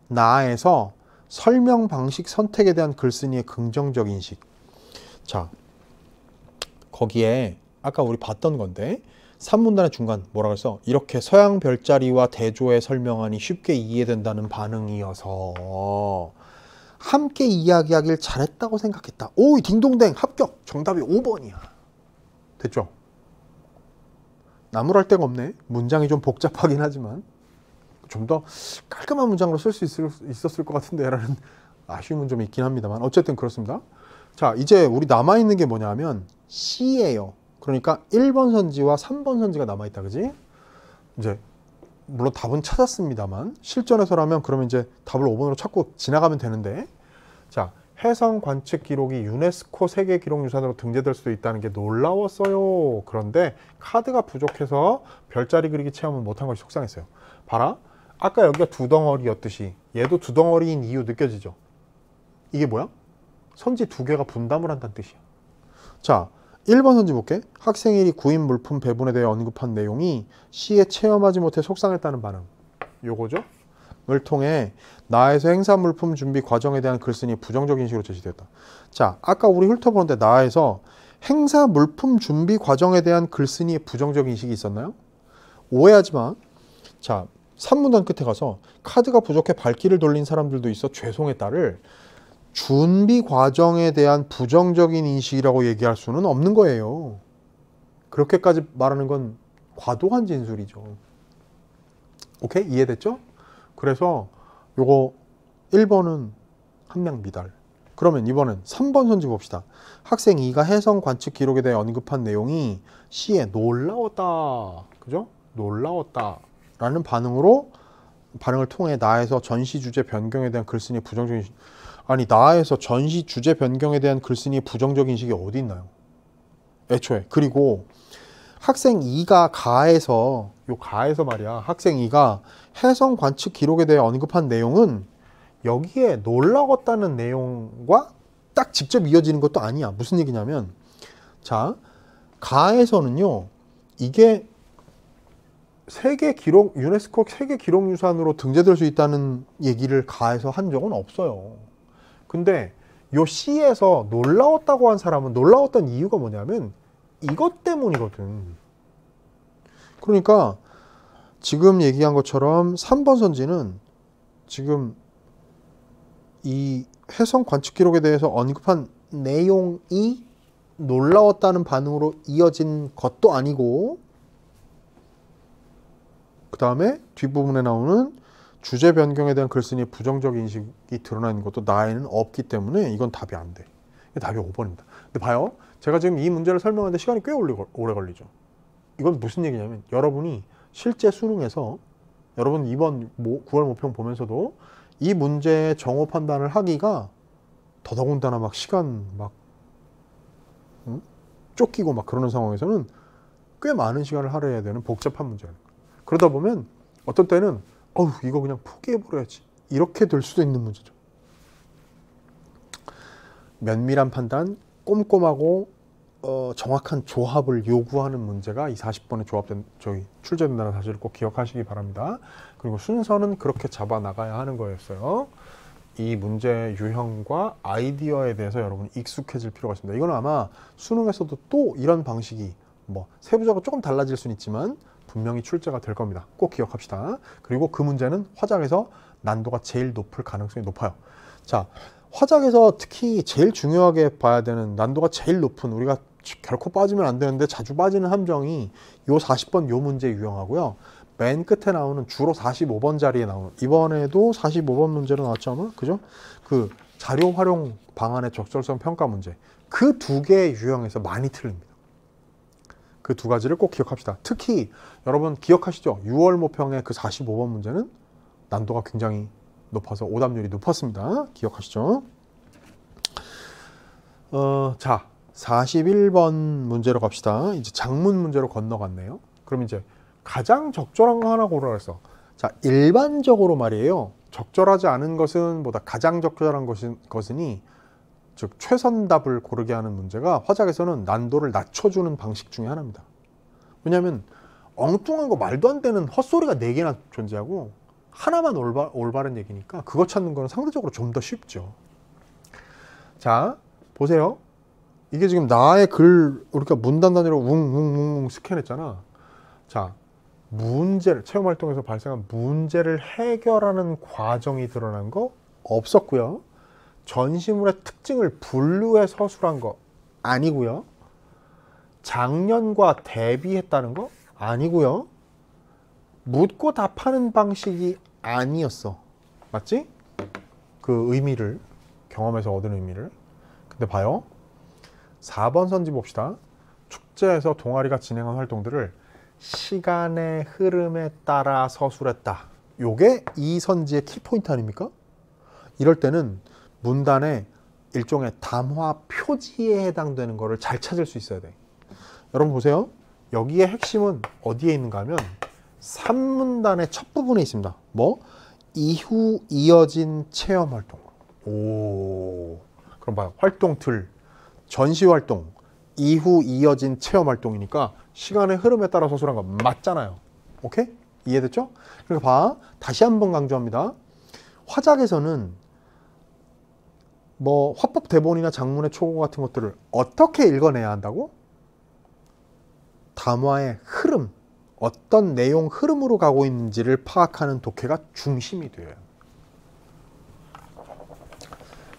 나에서 설명 방식 선택에 대한 글쓴이의 긍정적 인식. 자, 거기에 아까 우리 봤던 건데 3문단의 중간 뭐라 그랬어? 이렇게 서양 별자리와 대조에 설명하니 쉽게 이해된다는 반응이어서 함께 이야기하길 잘했다고 생각했다. 오, 딩동댕 합격. 정답이 5번이야. 됐죠? 나무랄 데가 없네. 문장이 좀 복잡하긴 하지만 좀 더 깔끔한 문장으로 쓸 수 있었을 것 같은데 라는 아쉬움은 좀 있긴 합니다만 어쨌든 그렇습니다. 자, 이제 우리 남아있는 게 뭐냐면 C예요. 그러니까 1번 선지와 3번 선지가 남아있다. 그지? 이제 물론 답은 찾았습니다만 실전에서라면 그러면 이제 답을 5번으로 찾고 지나가면 되는데 자, 해성 관측 기록이 유네스코 세계 기록유산으로 등재될 수도 있다는 게 놀라웠어요. 그런데 카드가 부족해서 별자리 그리기 체험을 못한 것이 속상했어요. 봐라. 아까 여기가 두 덩어리였듯이 얘도 두 덩어리인 이유 느껴지죠? 이게 뭐야? 선지 두 개가 분담을 한다는 뜻이야. 자, 1번 선지 볼게. 학생 1이 구인 물품 배분에 대해 언급한 내용이 C에 체험하지 못해 속상했다는 반응. 요거죠? 을 통해 나에서 행사 물품 준비 과정에 대한 글쓴이 부정적 인식으로 제시됐다. 자, 아까 우리 훑어보는데 나에서 행사 물품 준비 과정에 대한 글쓴이의 부정적 인식이 있었나요? 오해하지 마. 자, 3문단 끝에 가서 카드가 부족해 발길을 돌린 사람들도 있어 죄송했다를 준비 과정에 대한 부정적인 인식이라고 얘기할 수는 없는 거예요. 그렇게까지 말하는 건 과도한 진술이죠. 오케이? 이해됐죠? 그래서 요거 1번은 함량 미달. 그러면 이번엔 3번 선지 봅시다. 학생 2가 해성 관측 기록에 대해 언급한 내용이 C에 놀라웠다. 그죠? 놀라웠다. 라는 반응을 통해 나에서 전시 주제 변경에 대한 글쓴이 부정적인 인식. 아니 나에서 전시 주제 변경에 대한 글쓴이 부정적인 인식이 어디 있나요? 애초에. 그리고 학생 2가 가에서 말이야. 학생 2가 해성 관측 기록에 대해 언급한 내용은 여기에 놀라웠다는 내용과 딱 직접 이어지는 것도 아니야. 무슨 얘기냐면 자, 가에서는요. 이게 세계 기록 유네스코 세계 기록유산으로 등재될 수 있다는 얘기를 가에서 한 적은 없어요. 근데 요 C에서 놀라웠다고 한 사람은 놀라웠던 이유가 뭐냐면 이것 때문이거든. 그러니까 지금 얘기한 것처럼 3번 선지는 지금 이 해성 관측 기록에 대해서 언급한 내용이 놀라웠다는 반응으로 이어진 것도 아니고 그 다음에 뒷부분에 나오는 주제 변경에 대한 글쓴이의 부정적 인식이 드러나 있는 것도 나에는 없기 때문에 이건 답이 안 돼. 답이 5번입니다. 근데 봐요. 제가 지금 이 문제를 설명하는데 시간이 꽤 오래 걸리죠. 이건 무슨 얘기냐면 여러분이 실제 수능에서 여러분 이번 9월 모평 보면서도 이 문제의 정오 판단을 하기가 더더군다나 막 시간 막 쫓기고 막 그러는 상황에서는 꽤 많은 시간을 할애해야 되는 복잡한 문제라는 거예요. 그러다 보면 어떤 때는 이거 그냥 포기해버려야지 이렇게 될 수도 있는 문제죠. 면밀한 판단, 꼼꼼하고 정확한 조합을 요구하는 문제가 이 40번에 출제된다는 사실을 꼭 기억하시기 바랍니다. 그리고 순서는 그렇게 잡아 나가야 하는 거였어요. 이 문제 유형과 아이디어에 대해서 여러분이 익숙해질 필요가 있습니다. 이건 아마 수능에서도 또 이런 방식이 뭐 세부적으로 조금 달라질 수는 있지만 분명히 출제가 될 겁니다. 꼭 기억합시다. 그리고 그 문제는 화작에서 난도가 제일 높을 가능성이 높아요. 자, 화작에서 특히 제일 중요하게 봐야 되는 난도가 제일 높은, 우리가 결코 빠지면 안 되는데 자주 빠지는 함정이 요 40번 요 문제 유형하고요. 맨 끝에 나오는 주로 45번 자리에 나오는, 이번에도 45번 문제로 나왔죠 아마? 그죠? 그 자료 활용 방안의 적절성 평가 문제. 그 두 개의 유형에서 많이 틀립니다. 그 두 가지를 꼭 기억합시다. 특히 여러분 기억하시죠? 6월 모평의 그 45번 문제는 난도가 굉장히 높아서 오답률이 높았습니다. 기억하시죠? 자, 41번 문제로 갑시다. 이제 장문 문제로 건너갔네요. 그럼 이제 가장 적절한 거 하나 고르라 했어. 자, 일반적으로 말이에요. 적절하지 않은 것은 보다 가장 적절한 것이니, 즉 최선답을 고르게 하는 문제가 화작에서는 난도를 낮춰주는 방식 중에 하나입니다. 왜냐하면 엉뚱한 거 말도 안 되는 헛소리가 4개나 존재하고 하나만 올바른 얘기니까 그거 찾는 거는 상대적으로 좀 더 쉽죠. 자, 보세요. 이게 지금 나의 글 우리가 문단 단위로 웅웅웅 스캔했잖아. 자, 문제를, 체험활동에서 발생한 문제를 해결하는 과정이 드러난 거 없었고요. 전시물의 특징을 분류해 서술한 거 아니고요. 작년과 대비했다는 거 아니고요. 묻고 답하는 방식이 아니었어. 맞지? 그 의미를, 경험에서 얻은 의미를. 근데 봐요. 4번 선지 봅시다. 축제에서 동아리가 진행한 활동들을 시간의 흐름에 따라 서술했다. 요게 이 선지의 키포인트 아닙니까? 이럴 때는 문단의 일종의 담화 표지에 해당되는 거를 잘 찾을 수 있어야 돼. 여러분 보세요. 여기에 핵심은 어디에 있는가 하면 3문단의 첫 부분에 있습니다. 뭐? 이후 이어진 체험 활동. 오. 그럼 봐요. 활동틀, 전시 활동, 이후 이어진 체험 활동이니까 시간의 흐름에 따라 서술한 거 맞잖아요. 오케이? 이해됐죠? 그러니까 봐. 다시 한번 강조합니다. 화작에서는 뭐 화법 대본이나 장문의 초고 같은 것들을 어떻게 읽어내야 한다고? 담화의 흐름, 어떤 내용 흐름으로 가고 있는지를 파악하는 독해가 중심이 돼요.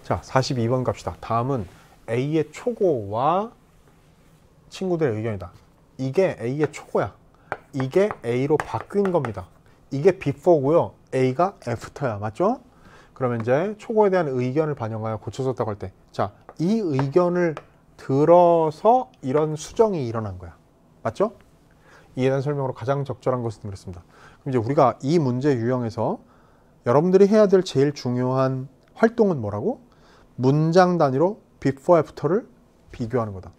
자, 42번 갑시다. 다음은 A의 초고와 친구들의 의견이다. 이게 A의 초고야. 이게 A로 바뀐 겁니다. 이게 before고요. A가 after야. 맞죠? 그러면 이제 초고에 대한 의견을 반영하여 고쳐졌다고 할 때, 자, 이 의견을 들어서 이런 수정이 일어난 거야. 맞죠? 이에 대한 설명으로 가장 적절한 것은 그렇습니다. 그럼 이제 우리가 이 문제 유형에서 여러분들이 해야 될 제일 중요한 활동은 뭐라고? 문장 단위로 before, after를 비교하는 거다.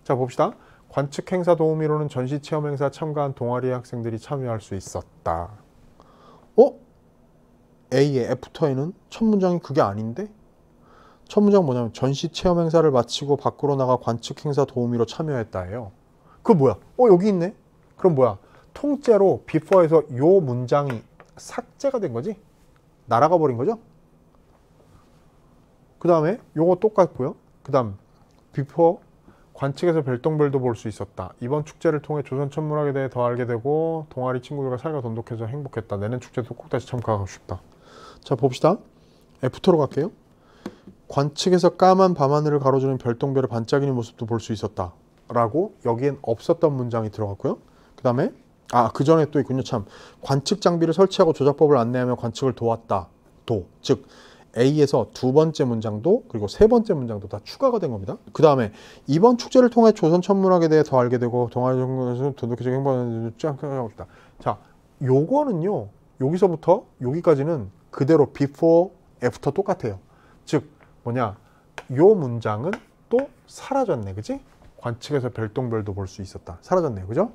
자, 봅시다. 관측 행사 도우미로는 전시 체험 행사 참가한 동아리 학생들이 참여할 수 있었다. A의 after에는 첫 문장이 그게 아닌데? 첫 문장 뭐냐면 전시 체험 행사를 마치고 밖으로 나가 관측 행사 도우미로 참여했다예요. 그거 뭐야? 여기 있네? 그럼 뭐야? 통째로 before에서 요 문장이 삭제가 된 거지? 날아가 버린 거죠? 그 다음에 요거 똑같고요. 그 다음 before 관측에서 별똥별도 볼 수 있었다. 이번 축제를 통해 조선 천문학에 대해 더 알게 되고 동아리 친구들과 사이가 돈독해서 행복했다. 내년 축제도 꼭 다시 참가하고 싶다. 자, 봅시다. 애프터로 갈게요. 관측에서 까만 밤하늘을 가로지르는 별똥별의 반짝이는 모습도 볼 수 있었다. 라고 여기엔 없었던 문장이 들어갔고요. 그 다음에 그 전에 또 있군요. 참, 관측 장비를 설치하고 조작법을 안내하며 관측을 도왔다. 즉 A에서 두 번째 문장도 그리고 세 번째 문장도 다 추가가 된 겁니다. 그 다음에 이번 축제를 통해 조선 천문학에 대해 더 알게 되고 동아리 전공에서 돈독해지고 행복한 짱하고 싶다. 자, 요거는요. 여기서부터 여기까지는 그대로 before, after 똑같아요. 즉 뭐냐, 요 문장은 또 사라졌네. 그치? 관측에서 별똥별도 볼 수 있었다. 사라졌네요. 그죠?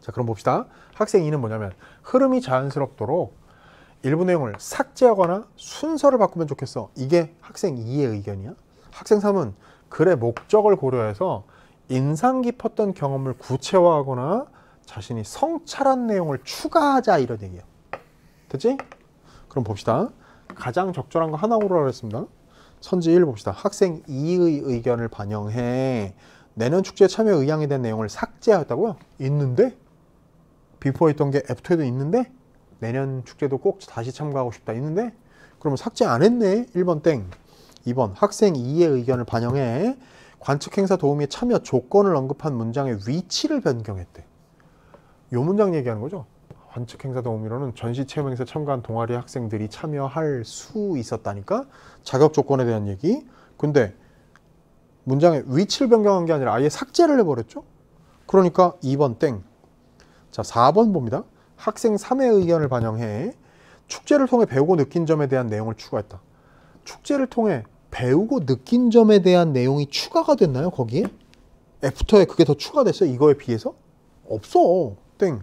자, 그럼 봅시다. 학생 2는 뭐냐면 흐름이 자연스럽도록 일부 내용을 삭제하거나 순서를 바꾸면 좋겠어. 이게 학생 2의 의견이야. 학생 3은 글의 목적을 고려해서 인상 깊었던 경험을 구체화하거나 자신이 성찰한 내용을 추가하자, 이런 얘기야. 됐지? 그럼 봅시다. 가장 적절한 거 하나 고르라고 했습니다. 선지 1 봅시다. 학생 2의 의견을 반영해 내년 축제 참여 의향에 대한 내용을 삭제하였다고요? 있는데? 비포에 있던 게 애프터에도 있는데? 내년 축제도 꼭 다시 참가하고 싶다 있는데? 그러면 삭제 안 했네. 1번 땡. 2번 학생 2의 의견을 반영해 관측 행사 도우미의 참여 조건을 언급한 문장의 위치를 변경했대. 요 문장 얘기하는 거죠. 관측 행사 도우미로는 전시 체험 행사 참가한 동아리 학생들이 참여할 수 있었다니까 자격 조건에 대한 얘기. 근데 문장의 위치를 변경한 게 아니라 아예 삭제를 해버렸죠. 그러니까 2번 땡. 자, 4번 봅니다. 학생 3의 의견을 반영해 축제를 통해 배우고 느낀 점에 대한 내용을 추가했다. 축제를 통해 배우고 느낀 점에 대한 내용이 추가가 됐나요? 거기에? 애프터에 그게 더 추가됐어요? 이거에 비해서? 없어. 땡.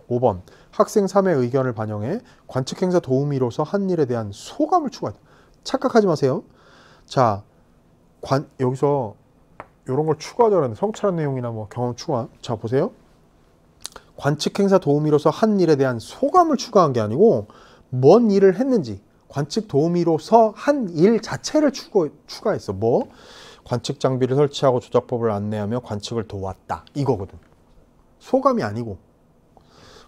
5번 학생 3의 의견을 반영해 관측 행사 도우미로서 한 일에 대한 소감을 추가했다. 착각하지 마세요. 자, 여기서 이런 걸 추가하자는데 성찰한 내용이나 뭐 경험 추가. 자, 보세요. 관측 행사 도우미로서 한 일에 대한 소감을 추가한 게 아니고 뭔 일을 했는지 관측 도우미로서 한 일 자체를 추가했어. 뭐? 관측 장비를 설치하고 조작법을 안내하며 관측을 도왔다. 이거거든. 소감이 아니고.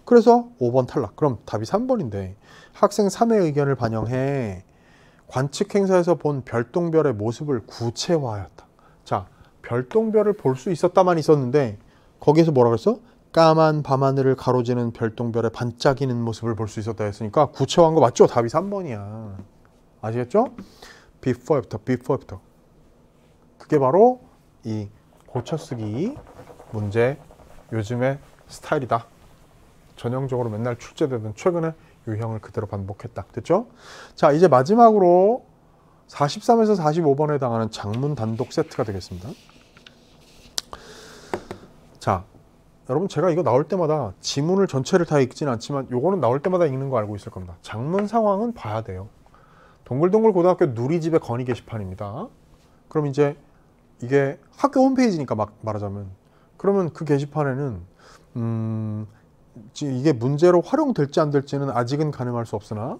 그래서 5번 탈락. 그럼 답이 3번인데 학생 3의 의견을 반영해 관측 행사에서 본 별똥별의 모습을 구체화하였다. 자, 별똥별을 볼 수 있었다만 있었는데 거기에서 뭐라 그랬어? 까만 밤하늘을 가로지는 별똥별의 반짝이는 모습을 볼 수 있었다 했으니까 구체화한 거 맞죠? 답이 3번이야. 아시겠죠? before부터. 그게 바로 이 고쳐쓰기 문제 요즘의 스타일이다. 전형적으로 맨날 출제되던 최근에 유형을 그대로 반복했다. 됐죠? 자, 이제 마지막으로 43에서 45번에 해당하는 장문 단독 세트가 되겠습니다. 자, 여러분 제가 이거 나올 때마다 지문을 전체를 다 읽지는 않지만 요거는 나올 때마다 읽는 거 알고 있을 겁니다. 장문 상황은 봐야 돼요. 동글동글 고등학교 누리집의 건의 게시판입니다. 그럼 이제 이게 학교 홈페이지니까 말하자면 그러면 그 게시판에는 이게 문제로 활용될지 안 될지는 아직은 가늠할 수 없으나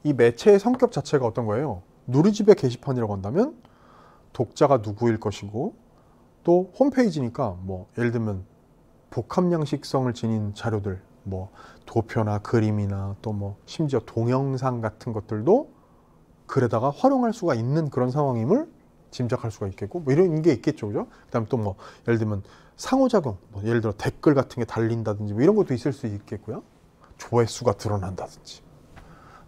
이 매체의 성격 자체가 어떤 거예요? 누리집의 게시판이라고 한다면 독자가 누구일 것이고 또 홈페이지니까 뭐 예를 들면 복합양식성을 지닌 자료들 뭐 도표나 그림이나 또 뭐 심지어 동영상 같은 것들도 글에다가 활용할 수가 있는 그런 상황임을 짐작할 수가 있겠고 뭐 이런 게 있겠죠. 그죠? 그다음에 또 뭐 예를 들면 상호작용 뭐 예를 들어 댓글 같은 게 달린다든지 뭐 이런 것도 있을 수 있겠고요. 조회수가 드러난다든지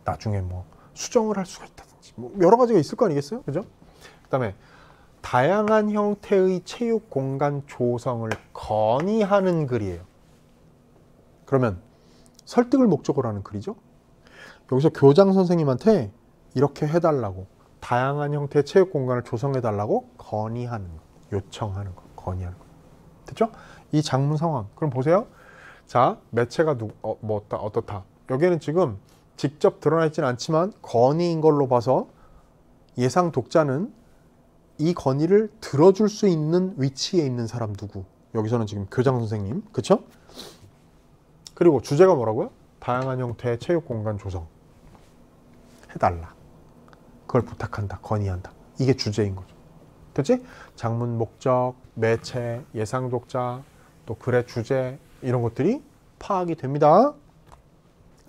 나중에 뭐 수정을 할 수가 있다든지 뭐 여러 가지가 있을 거 아니겠어요? 그죠? 그다음에 다양한 형태의 체육 공간 조성을 건의하는 글이에요. 그러면 설득을 목적으로 하는 글이죠. 여기서 교장 선생님한테 이렇게 해달라고 다양한 형태의 체육 공간을 조성해달라고 건의하는 거, 요청하는 거, 건의하는 거. 됐죠? 이 장문 상황. 그럼 보세요. 자, 매체가 어떻다. 여기는 지금 직접 드러나 있지는 않지만 건의인 걸로 봐서 예상 독자는 이 건의를 들어줄 수 있는 위치에 있는 사람 누구? 여기서는 지금 교장 선생님, 그쵸? 그리고 주제가 뭐라고요? 다양한 형태의 체육 공간 조성 해달라. 그걸 부탁한다, 건의한다. 이게 주제인 거죠. 됐지? 장문 목적, 매체, 예상 독자, 또 글의 주제 이런 것들이 파악이 됩니다.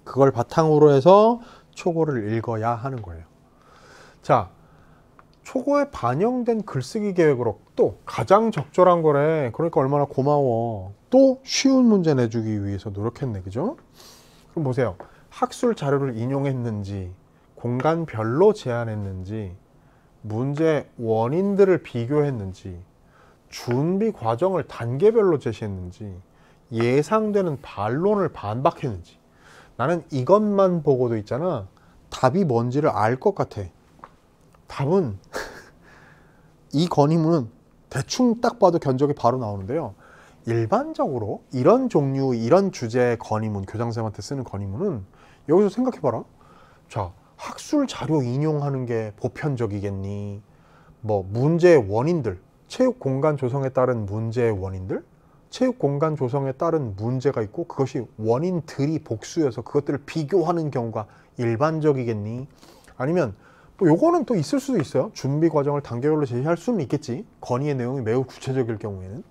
그걸 바탕으로 해서 초고를 읽어야 하는 거예요. 자, 초고에 반영된 글쓰기 계획으로 또 가장 적절한 거래. 그러니까 얼마나 고마워. 또 쉬운 문제 내주기 위해서 노력했네. 그죠? 그럼 보세요. 학술 자료를 인용했는지 공간별로 제안했는지 문제 원인들을 비교했는지 준비 과정을 단계별로 제시했는지 예상되는 반론을 반박했는지 나는 이것만 보고도 있잖아. 답이 뭔지를 알 것 같아. 답은 이 건의문은 대충 딱 봐도 견적이 바로 나오는데요. 일반적으로 이런 종류, 이런 주제의 건의문, 교장선생님한테 쓰는 건의문은 여기서 생각해봐라. 자, 학술 자료 인용하는 게 보편적이겠니? 뭐 문제의 원인들, 체육 공간 조성에 따른 문제의 원인들, 체육 공간 조성에 따른 문제가 있고 그것이 원인들이 복수여서 그것들을 비교하는 경우가 일반적이겠니? 아니면 뭐 요거는 또 있을 수도 있어요. 준비 과정을 단계별로 제시할 수는 있겠지. 건의의 내용이 매우 구체적일 경우에는.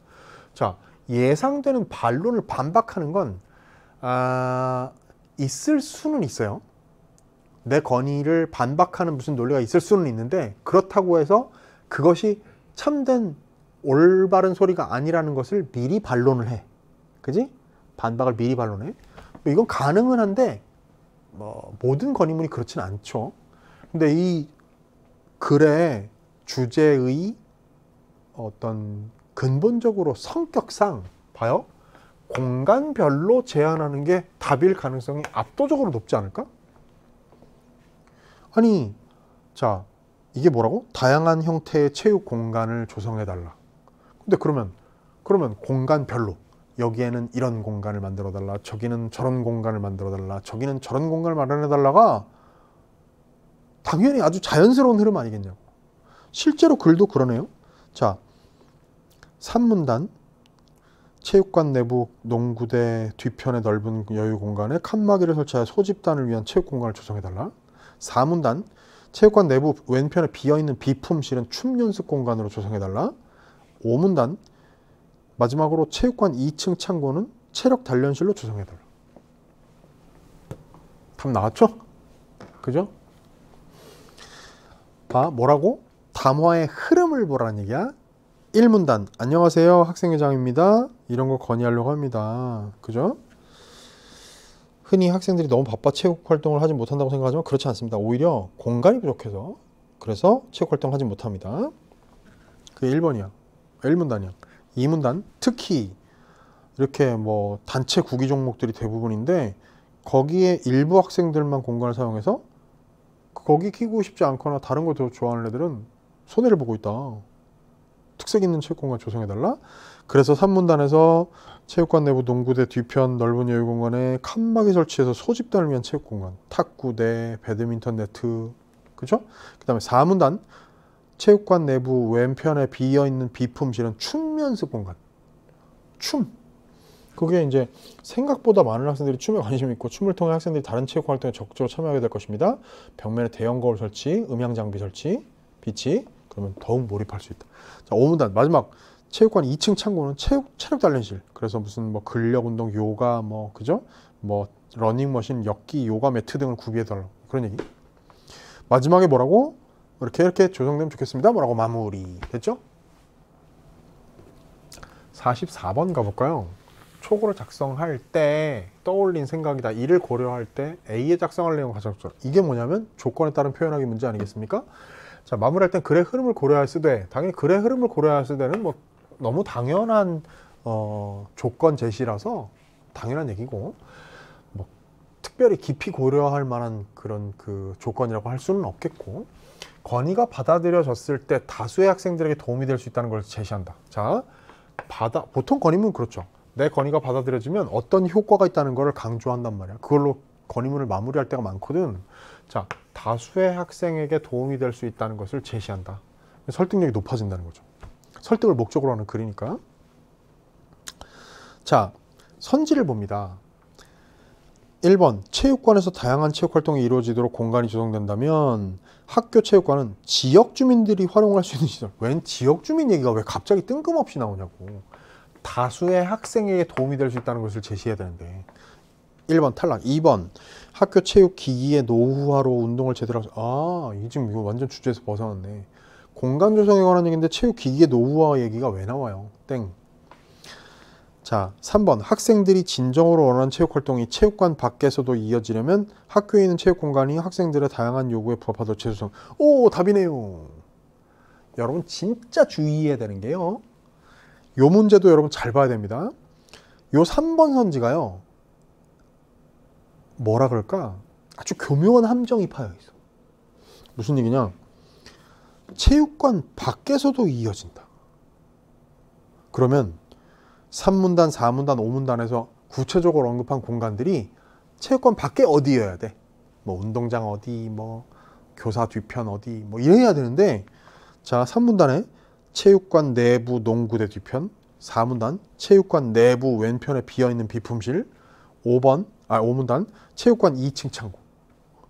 자, 예상되는 반론을 반박하는 건 있을 수는 있어요. 내 건의를 반박하는 무슨 논리가 있을 수는 있는데, 그렇다고 해서 그것이 참된 올바른 소리가 아니라는 것을 미리 반론을 해. 그지? 반박을 미리 반론해. 이건 가능은 한데 뭐 모든 건의문이 그렇지는 않죠. 근데 이 글의 주제의 어떤 근본적으로 성격상 봐요. 공간별로 제한하는 게 답일 가능성이 압도적으로 높지 않을까? 아니, 자, 이게 뭐라고? 다양한 형태의 체육 공간을 조성해달라. 근데 그러면 공간별로 여기에는 이런 공간을 만들어달라, 저기는 저런 공간을 만들어달라, 저기는 저런 공간을 마련해달라가 당연히 아주 자연스러운 흐름 아니겠냐고. 실제로 글도 그러네요. 자, 3문단 체육관 내부 농구대 뒤편의 넓은 여유 공간에 칸막이를 설치하여 소집단을 위한 체육 공간을 조성해달라. 4문단 체육관 내부 왼편에 비어있는 비품실은 춤 연습 공간으로 조성해달라. 5문단 마지막으로 체육관 2층 창고는 체력 단련실로 조성해달라. 답 나왔죠? 그죠? 봐, 뭐라고? 담화의 흐름을 보라는 얘기야. 1문단 안녕하세요, 학생회장입니다. 이런 거 건의하려고 합니다. 그죠? 흔히 학생들이 너무 바빠 체육 활동을 하지 못한다고 생각하지만 그렇지 않습니다. 오히려 공간이 부족해서 그래서 체육 활동을 하지 못합니다. 그게 1번이야. 1문단이야. 2문단 특히 이렇게 뭐 단체 구기 종목들이 대부분인데 거기에 일부 학생들만 공간을 사용해서 거기 끼고 싶지 않거나 다른 거 더 좋아하는 애들은 손해를 보고 있다. 특색 있는 체육 공간 조성해달라. 그래서 3문단에서 체육관 내부 농구대 뒤편 넓은 여유 공간에 칸막이 설치해서 소집단을 위한 체육 공간, 탁구대, 배드민턴 네트, 그죠? 그 다음에 4문단 체육관 내부 왼편에 비어있는 비품실은 춤 연습 공간. 춤. 그게 이제 생각보다 많은 학생들이 춤에 관심이 있고 춤을 통해 학생들이 다른 체육 활동에 적극적으로 참여하게 될 것입니다. 벽면에 대형 거울 설치, 음향 장비 설치, 비치. 그러면 더욱 몰입할 수 있다. 자, 5문단 마지막 체육관 2층 창고는 체력 단련실. 그래서 무슨 뭐 근력 운동, 요가 뭐 그죠? 뭐 러닝머신, 역기, 요가 매트 등을 구비해 달라. 그런 얘기. 마지막에 뭐라고? 이렇게 조성되면 좋겠습니다. 뭐라고 마무리. 됐죠? 44번 가볼까요? 초고를 작성할 때 떠올린 생각이다. 이를 고려할 때 A에 작성할 내용 가장 좋아. 이게 뭐냐면 조건에 따른 표현하기 문제 아니겠습니까? 자, 마무리할 땐 글의 흐름을 고려할 쓰되, 당연히 글의 흐름을 고려할 쓰되는 뭐 너무 당연한 조건 제시라서 당연한 얘기고, 뭐 특별히 깊이 고려할 만한 그런 그 조건이라고 할 수는 없겠고, 건의가 받아들여졌을 때 다수의 학생들에게 도움이 될 수 있다는 걸 제시한다. 자, 보통 건의문은 그렇죠. 내 건의가 받아들여지면 어떤 효과가 있다는 걸 강조한단 말이야. 그걸로 건의문을 마무리할 때가 많거든. 자, 다수의 학생에게 도움이 될 수 있다는 것을 제시한다. 설득력이 높아진다는 거죠. 설득을 목적으로 하는 글이니까. 자, 선지를 봅니다. 1번, 체육관에서 다양한 체육 활동이 이루어지도록 공간이 조성된다면 학교 체육관은 지역 주민들이 활용할 수 있는 시설. 웬 지역 주민 얘기가 왜 갑자기 뜬금없이 나오냐고. 다수의 학생에게 도움이 될 수 있다는 것을 제시해야 되는데. 1번 탈락. 2번, 학교 체육 기기의 노후화로 운동을 제대로 이 지금 이거 완전 주제에서 벗어났네. 공간 조성에 관한 얘기인데 체육 기기의 노후화 얘기가 왜 나와요? 땡. 자, 3번, 학생들이 진정으로 원하는 체육 활동이 체육관 밖에서도 이어지려면 학교에 있는 체육 공간이 학생들의 다양한 요구에 부합하도록 재조성. 오, 답이네요. 여러분 진짜 주의해야 되는 게요, 요 문제도 여러분 잘 봐야 됩니다. 요 3번 선지가요, 뭐라 그럴까? 아주 교묘한 함정이 파여 있어. 무슨 얘기냐? 체육관 밖에서도 이어진다. 그러면 3문단, 4문단, 5문단에서 구체적으로 언급한 공간들이 체육관 밖에 어디여야 돼? 뭐 운동장 어디, 뭐 교사 뒤편 어디, 뭐 이래야 되는데, 자, 3문단에 체육관 내부 농구대 뒤편, 4문단 체육관 내부 왼편에 비어있는 비품실, 5문단 체육관 2층 창고.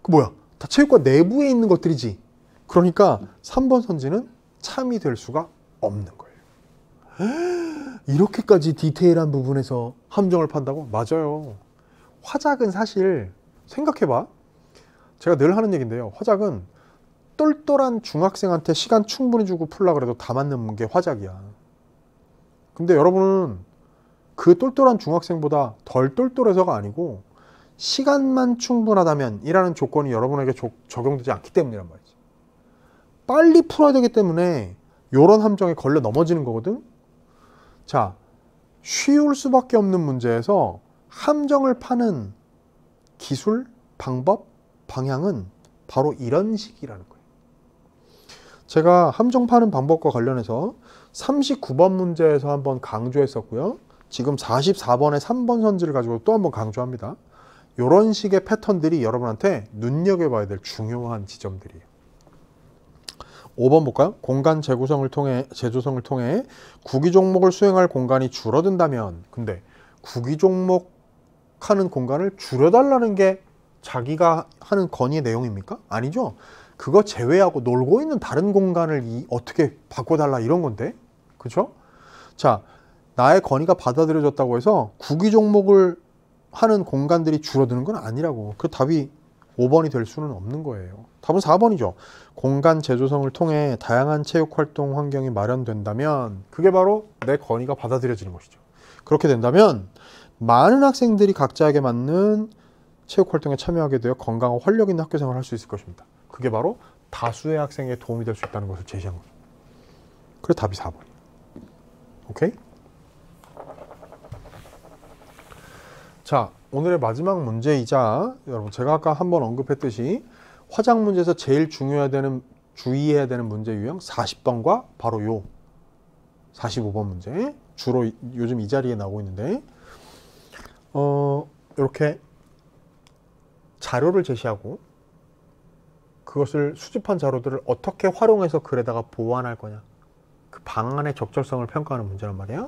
그 뭐야? 다 체육관 내부에 있는 것들이지. 그러니까 3번 선지는 참이 될 수가 없는 거예요. 이렇게까지 디테일한 부분에서 함정을 판다고? 맞아요. 화작은 사실 생각해봐. 제가 늘 하는 얘기인데요. 화작은 똘똘한 중학생한테 시간 충분히 주고 풀라 그래도 다 맞는 게 화작이야. 근데 여러분은 그 똘똘한 중학생보다 덜 똘똘해서가 아니고 시간만 충분하다면 이라는 조건이 여러분에게 적용되지 않기 때문이란 말이지. 빨리 풀어야 되기 때문에 이런 함정에 걸려 넘어지는 거거든. 자, 쉬울 수밖에 없는 문제에서 함정을 파는 기술, 방법, 방향은 바로 이런 식이라는 거예요. 제가 함정 파는 방법과 관련해서 39번 문제에서 한번 강조했었고요. 지금 44번의 3번 선지를 가지고 또 한번 강조합니다. 이런 식의 패턴들이 여러분한테 눈여겨봐야 될 중요한 지점들이에요. 5번 볼까요? 공간 재조성을 통해 구기 종목을 수행할 공간이 줄어든다면, 근데 구기 종목 하는 공간을 줄여달라는 게 자기가 하는 건의의 내용입니까? 아니죠. 그거 제외하고 놀고 있는 다른 공간을 어떻게 바꿔달라 이런 건데, 그렇죠? 자, 나의 건의가 받아들여졌다고 해서 구기 종목을 하는 공간들이 줄어드는 건 아니라고. 그 답이 5번이 될 수는 없는 거예요. 답은 4번이죠. 공간 재조성을 통해 다양한 체육활동 환경이 마련된다면, 그게 바로 내 건의가 받아들여지는 것이죠. 그렇게 된다면 많은 학생들이 각자에게 맞는 체육활동에 참여하게 되어 건강하고 활력 있는 학교생활을 할 수 있을 것입니다. 그게 바로 다수의 학생에 도움이 될 수 있다는 것을 제시한 거죠. 그래서 답이 4번이에요. 오케이? 자, 오늘의 마지막 문제이자 여러분 제가 아까 한번 언급했듯이 화작 문제에서 제일 주의해야 되는 문제 유형 40번과 바로 요 45번 문제, 주로 요즘 이 자리에 나오고 있는데, 이렇게 자료를 제시하고 그것을 수집한 자료들을 어떻게 활용해서 글에다가 보완할 거냐, 그 방안의 적절성을 평가하는 문제란 말이에요.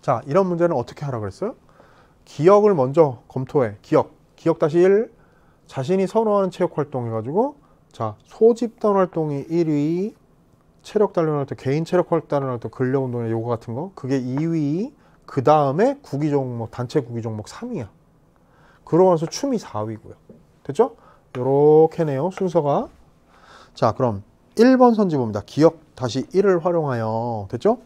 자, 이런 문제는 어떻게 하라 그랬어요? 기억을 먼저 검토해. 기억-1 자신이 선호하는 체육활동 해가지고, 자, 소집단 활동이 1위, 체력 단련 활동, 개인 체력 단련 활동, 근력 운동의 요가 같은 거, 그게 2위, 그 다음에 구기 종목, 단체 구기 종목 3위야. 그러면서 춤이 4위고요. 됐죠? 요렇게네요, 순서가. 자, 그럼 1번 선지 봅니다. 기억-1을 활용하여, 됐죠?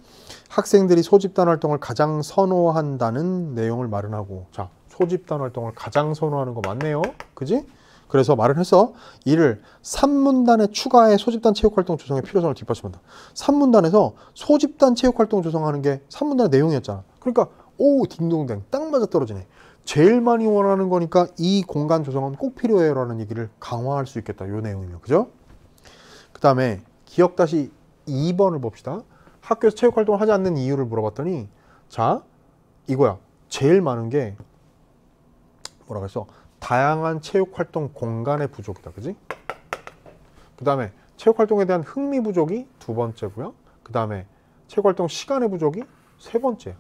학생들이 소집단 활동을 가장 선호한다는 내용을 말은 하고, 자, 소집단 활동을 가장 선호하는 거 맞네요. 그지? 그래서 말을 해서 이를 3문단에 추가해 소집단 체육활동 조성의 필요성을 뒷받침한다. 3문단에서 소집단 체육활동 조성하는 게 3문단의 내용이었잖아. 그러니까 오, 딩동댕, 딱 맞아떨어지네. 제일 많이 원하는 거니까 이 공간 조성은 꼭 필요해요 라는 얘기를 강화할 수 있겠다. 요 내용이면. 그죠? 그 다음에 기억-2번을 봅시다. 학교에서 체육활동을 하지 않는 이유를 물어봤더니, 자, 이거야. 제일 많은 게 뭐라고 했어? 다양한 체육활동 공간의 부족이다. 그지? 그 다음에 체육활동에 대한 흥미 부족이 2번째고요. 그 다음에 체육활동 시간의 부족이 3번째예요.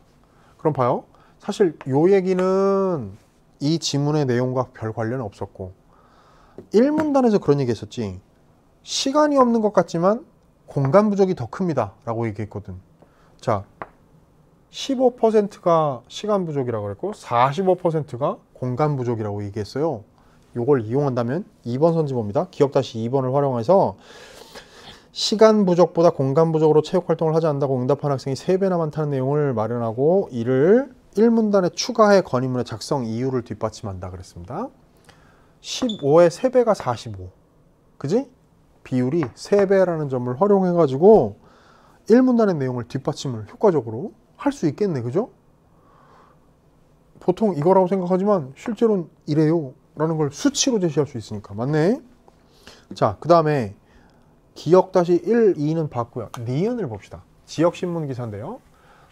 그럼 봐요. 사실 요 얘기는 이 지문의 내용과 별 관련은 없었고, 1문단에서 그런 얘기 했었지. 시간이 없는 것 같지만 공간 부족이 더 큽니다 라고 얘기했거든. 자, 15%가 시간 부족이라고 그랬고 45%가 공간 부족이라고 얘기했어요. 요걸 이용한다면 2번 선지 봅니다. 기억-2번을 활용해서 시간 부족보다 공간 부족으로 체육활동을 하지 않는다고 응답한 학생이 3배나 많다는 내용을 마련하고, 이를 1문단에 추가해 건의문의 작성 이유를 뒷받침한다 그랬습니다. 15의 3배가 45. 그지? 비율이 3배라는 점을 활용해가지고 1문단의 내용을 뒷받침을 효과적으로 할 수 있겠네. 그죠? 보통 이거라고 생각하지만 실제로는 이래요 라는 걸 수치로 제시할 수 있으니까. 맞네. 자, 그 다음에 기억-1, 2는 봤고요. 니은을 봅시다. 지역신문 기사인데요.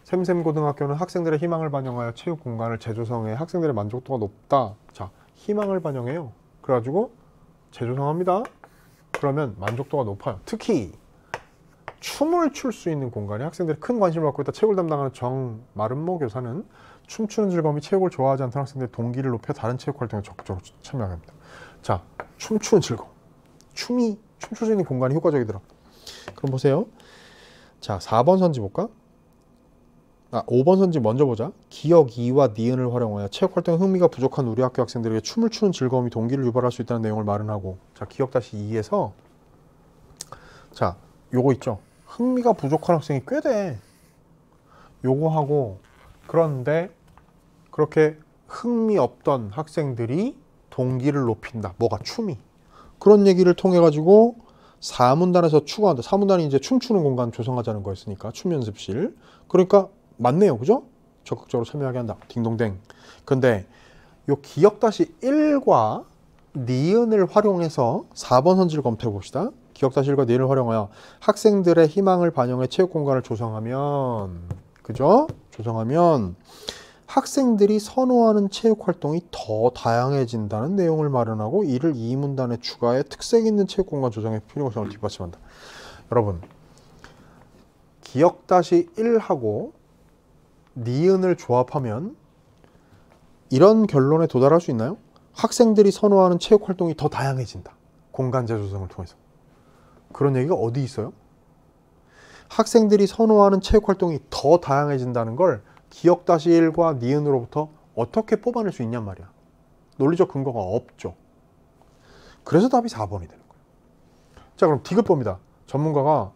샘샘고등학교는 학생들의 희망을 반영하여 체육 공간을 재조성해 학생들의 만족도가 높다. 자, 희망을 반영해요. 그래가지고 재조성합니다. 그러면 만족도가 높아요. 특히 춤을 출 수 있는 공간에 학생들이 큰 관심을 갖고 있다. 체육을 담당하는 정마름모 교사는 춤추는 즐거움이 체육을 좋아하지 않던 학생들의 동기를 높여 다른 체육 활동에 적극적으로 참여합니다. 자, 춤추는 즐거움. 춤이 춤출 수 있는 공간이 효과적이더라. 그럼 보세요. 자, 4번 선지 볼까? 5번 선지 먼저 보자. 기역 이와 니은을 활용하여 체육활동에 흥미가 부족한 우리 학교 학생들에게 춤을 추는 즐거움이 동기를 유발할 수 있다는 내용을 말은 하고, 자, 기역 다시 2에서 자, 요거 있죠. 흥미가 부족한 학생이 꽤 돼. 요거 하고, 그런데 그렇게 흥미 없던 학생들이 동기를 높인다. 뭐가? 춤이. 그런 얘기를 통해 가지고 4문단에서 추구한다. 4문단이 이제 춤추는 공간 조성하자는 거였으니까 춤 연습실. 그러니까 맞네요. 그죠? 적극적으로 참여하게 한다. 딩동댕. 근데 요 기역 다시 1과 니은을 활용해서 4번 선지를 검토해 봅시다. 기역 다시 1과 니은을 활용하여 학생들의 희망을 반영해 체육 공간을 조성하면, 그죠? 조성하면 학생들이 선호하는 체육 활동이 더 다양해진다는 내용을 마련하고 이를 2문단에 추가해 특색 있는 체육 공간 조성의 필요성을 뒷받침한다. 여러분, 기역 다시 1하고 니은을 조합하면 이런 결론에 도달할 수 있나요? 학생들이 선호하는 체육 활동이 더 다양해진다. 공간 재조성을 통해서. 그런 얘기가 어디 있어요? 학생들이 선호하는 체육 활동이 더 다양해진다는 걸 기역 다시 1과 니은으로부터 어떻게 뽑아낼 수 있냔 말이야. 논리적 근거가 없죠. 그래서 답이 4번이 되는 거예요. 자, 그럼 디귿봅니다. 전문가가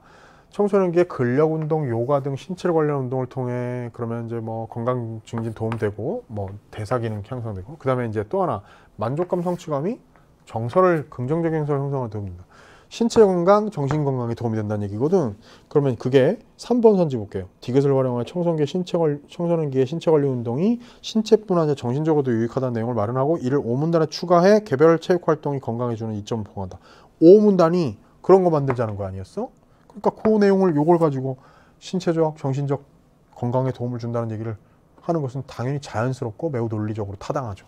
청소년기에 근력 운동, 요가 등 신체 관련 운동을 통해 그러면 이제 뭐 건강 증진 도움되고 뭐 대사 기능 향상되고, 그다음에 이제 또 하나 만족감 성취감이 정서를 긍정적인 정서를 형성하는 도움이 된다. 신체 건강, 정신 건강에 도움이 된다는 얘기거든. 그러면 그게 3번 선지 볼게요. 디귿을 활용하여 청소년기의 신체 관리 운동이 신체뿐 아니라 정신적으로도 유익하다는 내용을 마련하고 이를 5문단에 추가해 개별 체육 활동이 건강해주는 이점을 보강한다. 5문단이 그런 거 만들자는 거 아니었어? 그러니까 그 내용을 요걸 가지고 신체적, 정신적 건강에 도움을 준다는 얘기를 하는 것은 당연히 자연스럽고 매우 논리적으로 타당하죠.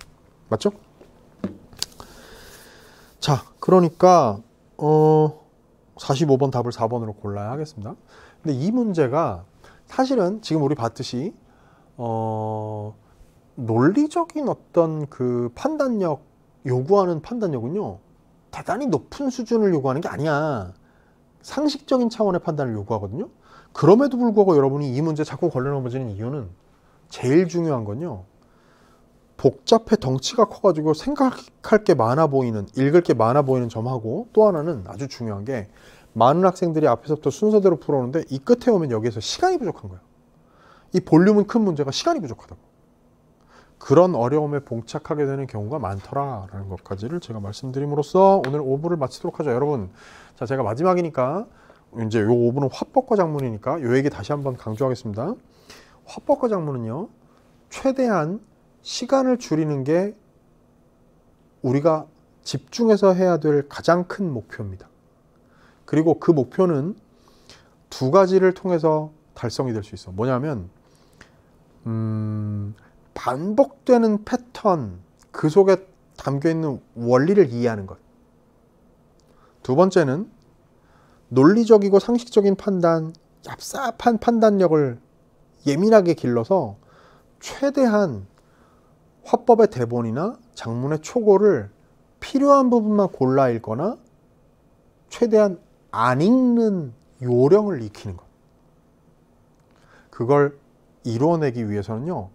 맞죠? 자, 그러니까 45번 답을 4번으로 골라야 하겠습니다. 근데 이 문제가 사실은 지금 우리 봤듯이 논리적인 어떤 그 판단력, 요구하는 판단력은요, 대단히 높은 수준을 요구하는 게 아니야. 상식적인 차원의 판단을 요구하거든요. 그럼에도 불구하고 여러분이 이 문제 자꾸 걸려 넘어지는 이유는, 제일 중요한 건요, 복잡해 덩치가 커가지고 생각할 게 많아 보이는, 읽을 게 많아 보이는 점하고, 또 하나는 아주 중요한 게 많은 학생들이 앞에서부터 순서대로 풀어오는데 이 끝에 오면 여기에서 시간이 부족한 거예요. 이 볼륨은 큰 문제가 시간이 부족하다고. 그런 어려움에 봉착하게 되는 경우가 많더라라는 것까지를 제가 말씀드림으로써 오늘 5부를 마치도록 하죠. 여러분, 자, 제가 마지막이니까 이제 요 5부는 화법과 작문이니까 요 얘기 다시 한번 강조하겠습니다. 화법과 작문은요, 최대한 시간을 줄이는 게 우리가 집중해서 해야 될 가장 큰 목표입니다. 그리고 그 목표는 두 가지를 통해서 달성이 될 수 있어. 뭐냐면 반복되는 패턴, 그 속에 담겨있는 원리를 이해하는 것. 두 번째는 논리적이고 상식적인 판단, 얍삽한 판단력을 예민하게 길러서 최대한 화법의 대본이나 작문의 초고를 필요한 부분만 골라 읽거나 최대한 안 읽는 요령을 익히는 것. 그걸 이루어내기 위해서는요,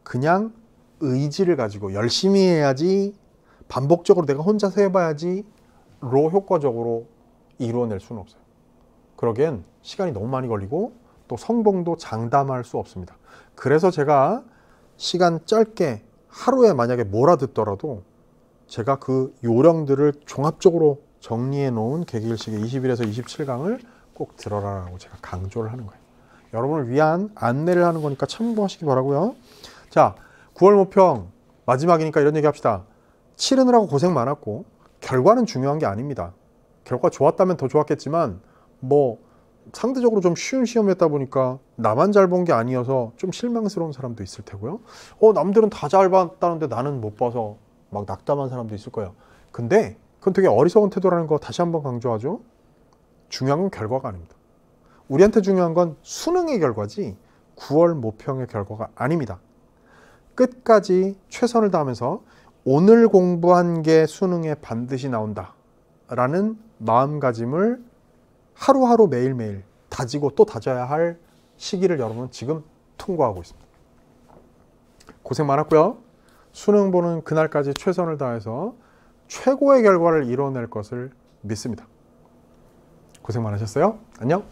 그냥 의지를 가지고 열심히 해야지, 반복적으로 내가 혼자서 해봐야지 로 효과적으로 이루어낼 수는 없어요. 그러기엔 시간이 너무 많이 걸리고 또 성공도 장담할 수 없습니다. 그래서 제가 시간 짧게 하루에 만약에 몰아듣더라도 제가 그 요령들을 종합적으로 정리해 놓은 개기일식의 21에서 27강을 꼭 들어라라고 제가 강조를 하는 거예요. 여러분을 위한 안내를 하는 거니까 참고하시기 바라고요. 자, 9월 모평 마지막이니까 이런 얘기 합시다. 치르느라고 고생 많았고 결과는 중요한 게 아닙니다. 결과 좋았다면 더 좋았겠지만 뭐 상대적으로 좀 쉬운 시험이었다 보니까 나만 잘 본 게 아니어서 좀 실망스러운 사람도 있을 테고요. 남들은 다 잘 봤다는데 나는 못 봐서 막 낙담한 사람도 있을 거예요. 근데 그건 되게 어리석은 태도라는 거 다시 한번 강조하죠. 중요한 건 결과가 아닙니다. 우리한테 중요한 건 수능의 결과지 9월 모평의 결과가 아닙니다. 끝까지 최선을 다하면서 오늘 공부한 게 수능에 반드시 나온다 라는 마음가짐을 하루하루 매일매일 다지고 또 다져야 할 시기를 여러분 지금 통과하고 있습니다. 고생 많았고요. 수능 보는 그날까지 최선을 다해서 최고의 결과를 이뤄낼 것을 믿습니다. 고생 많으셨어요. 안녕.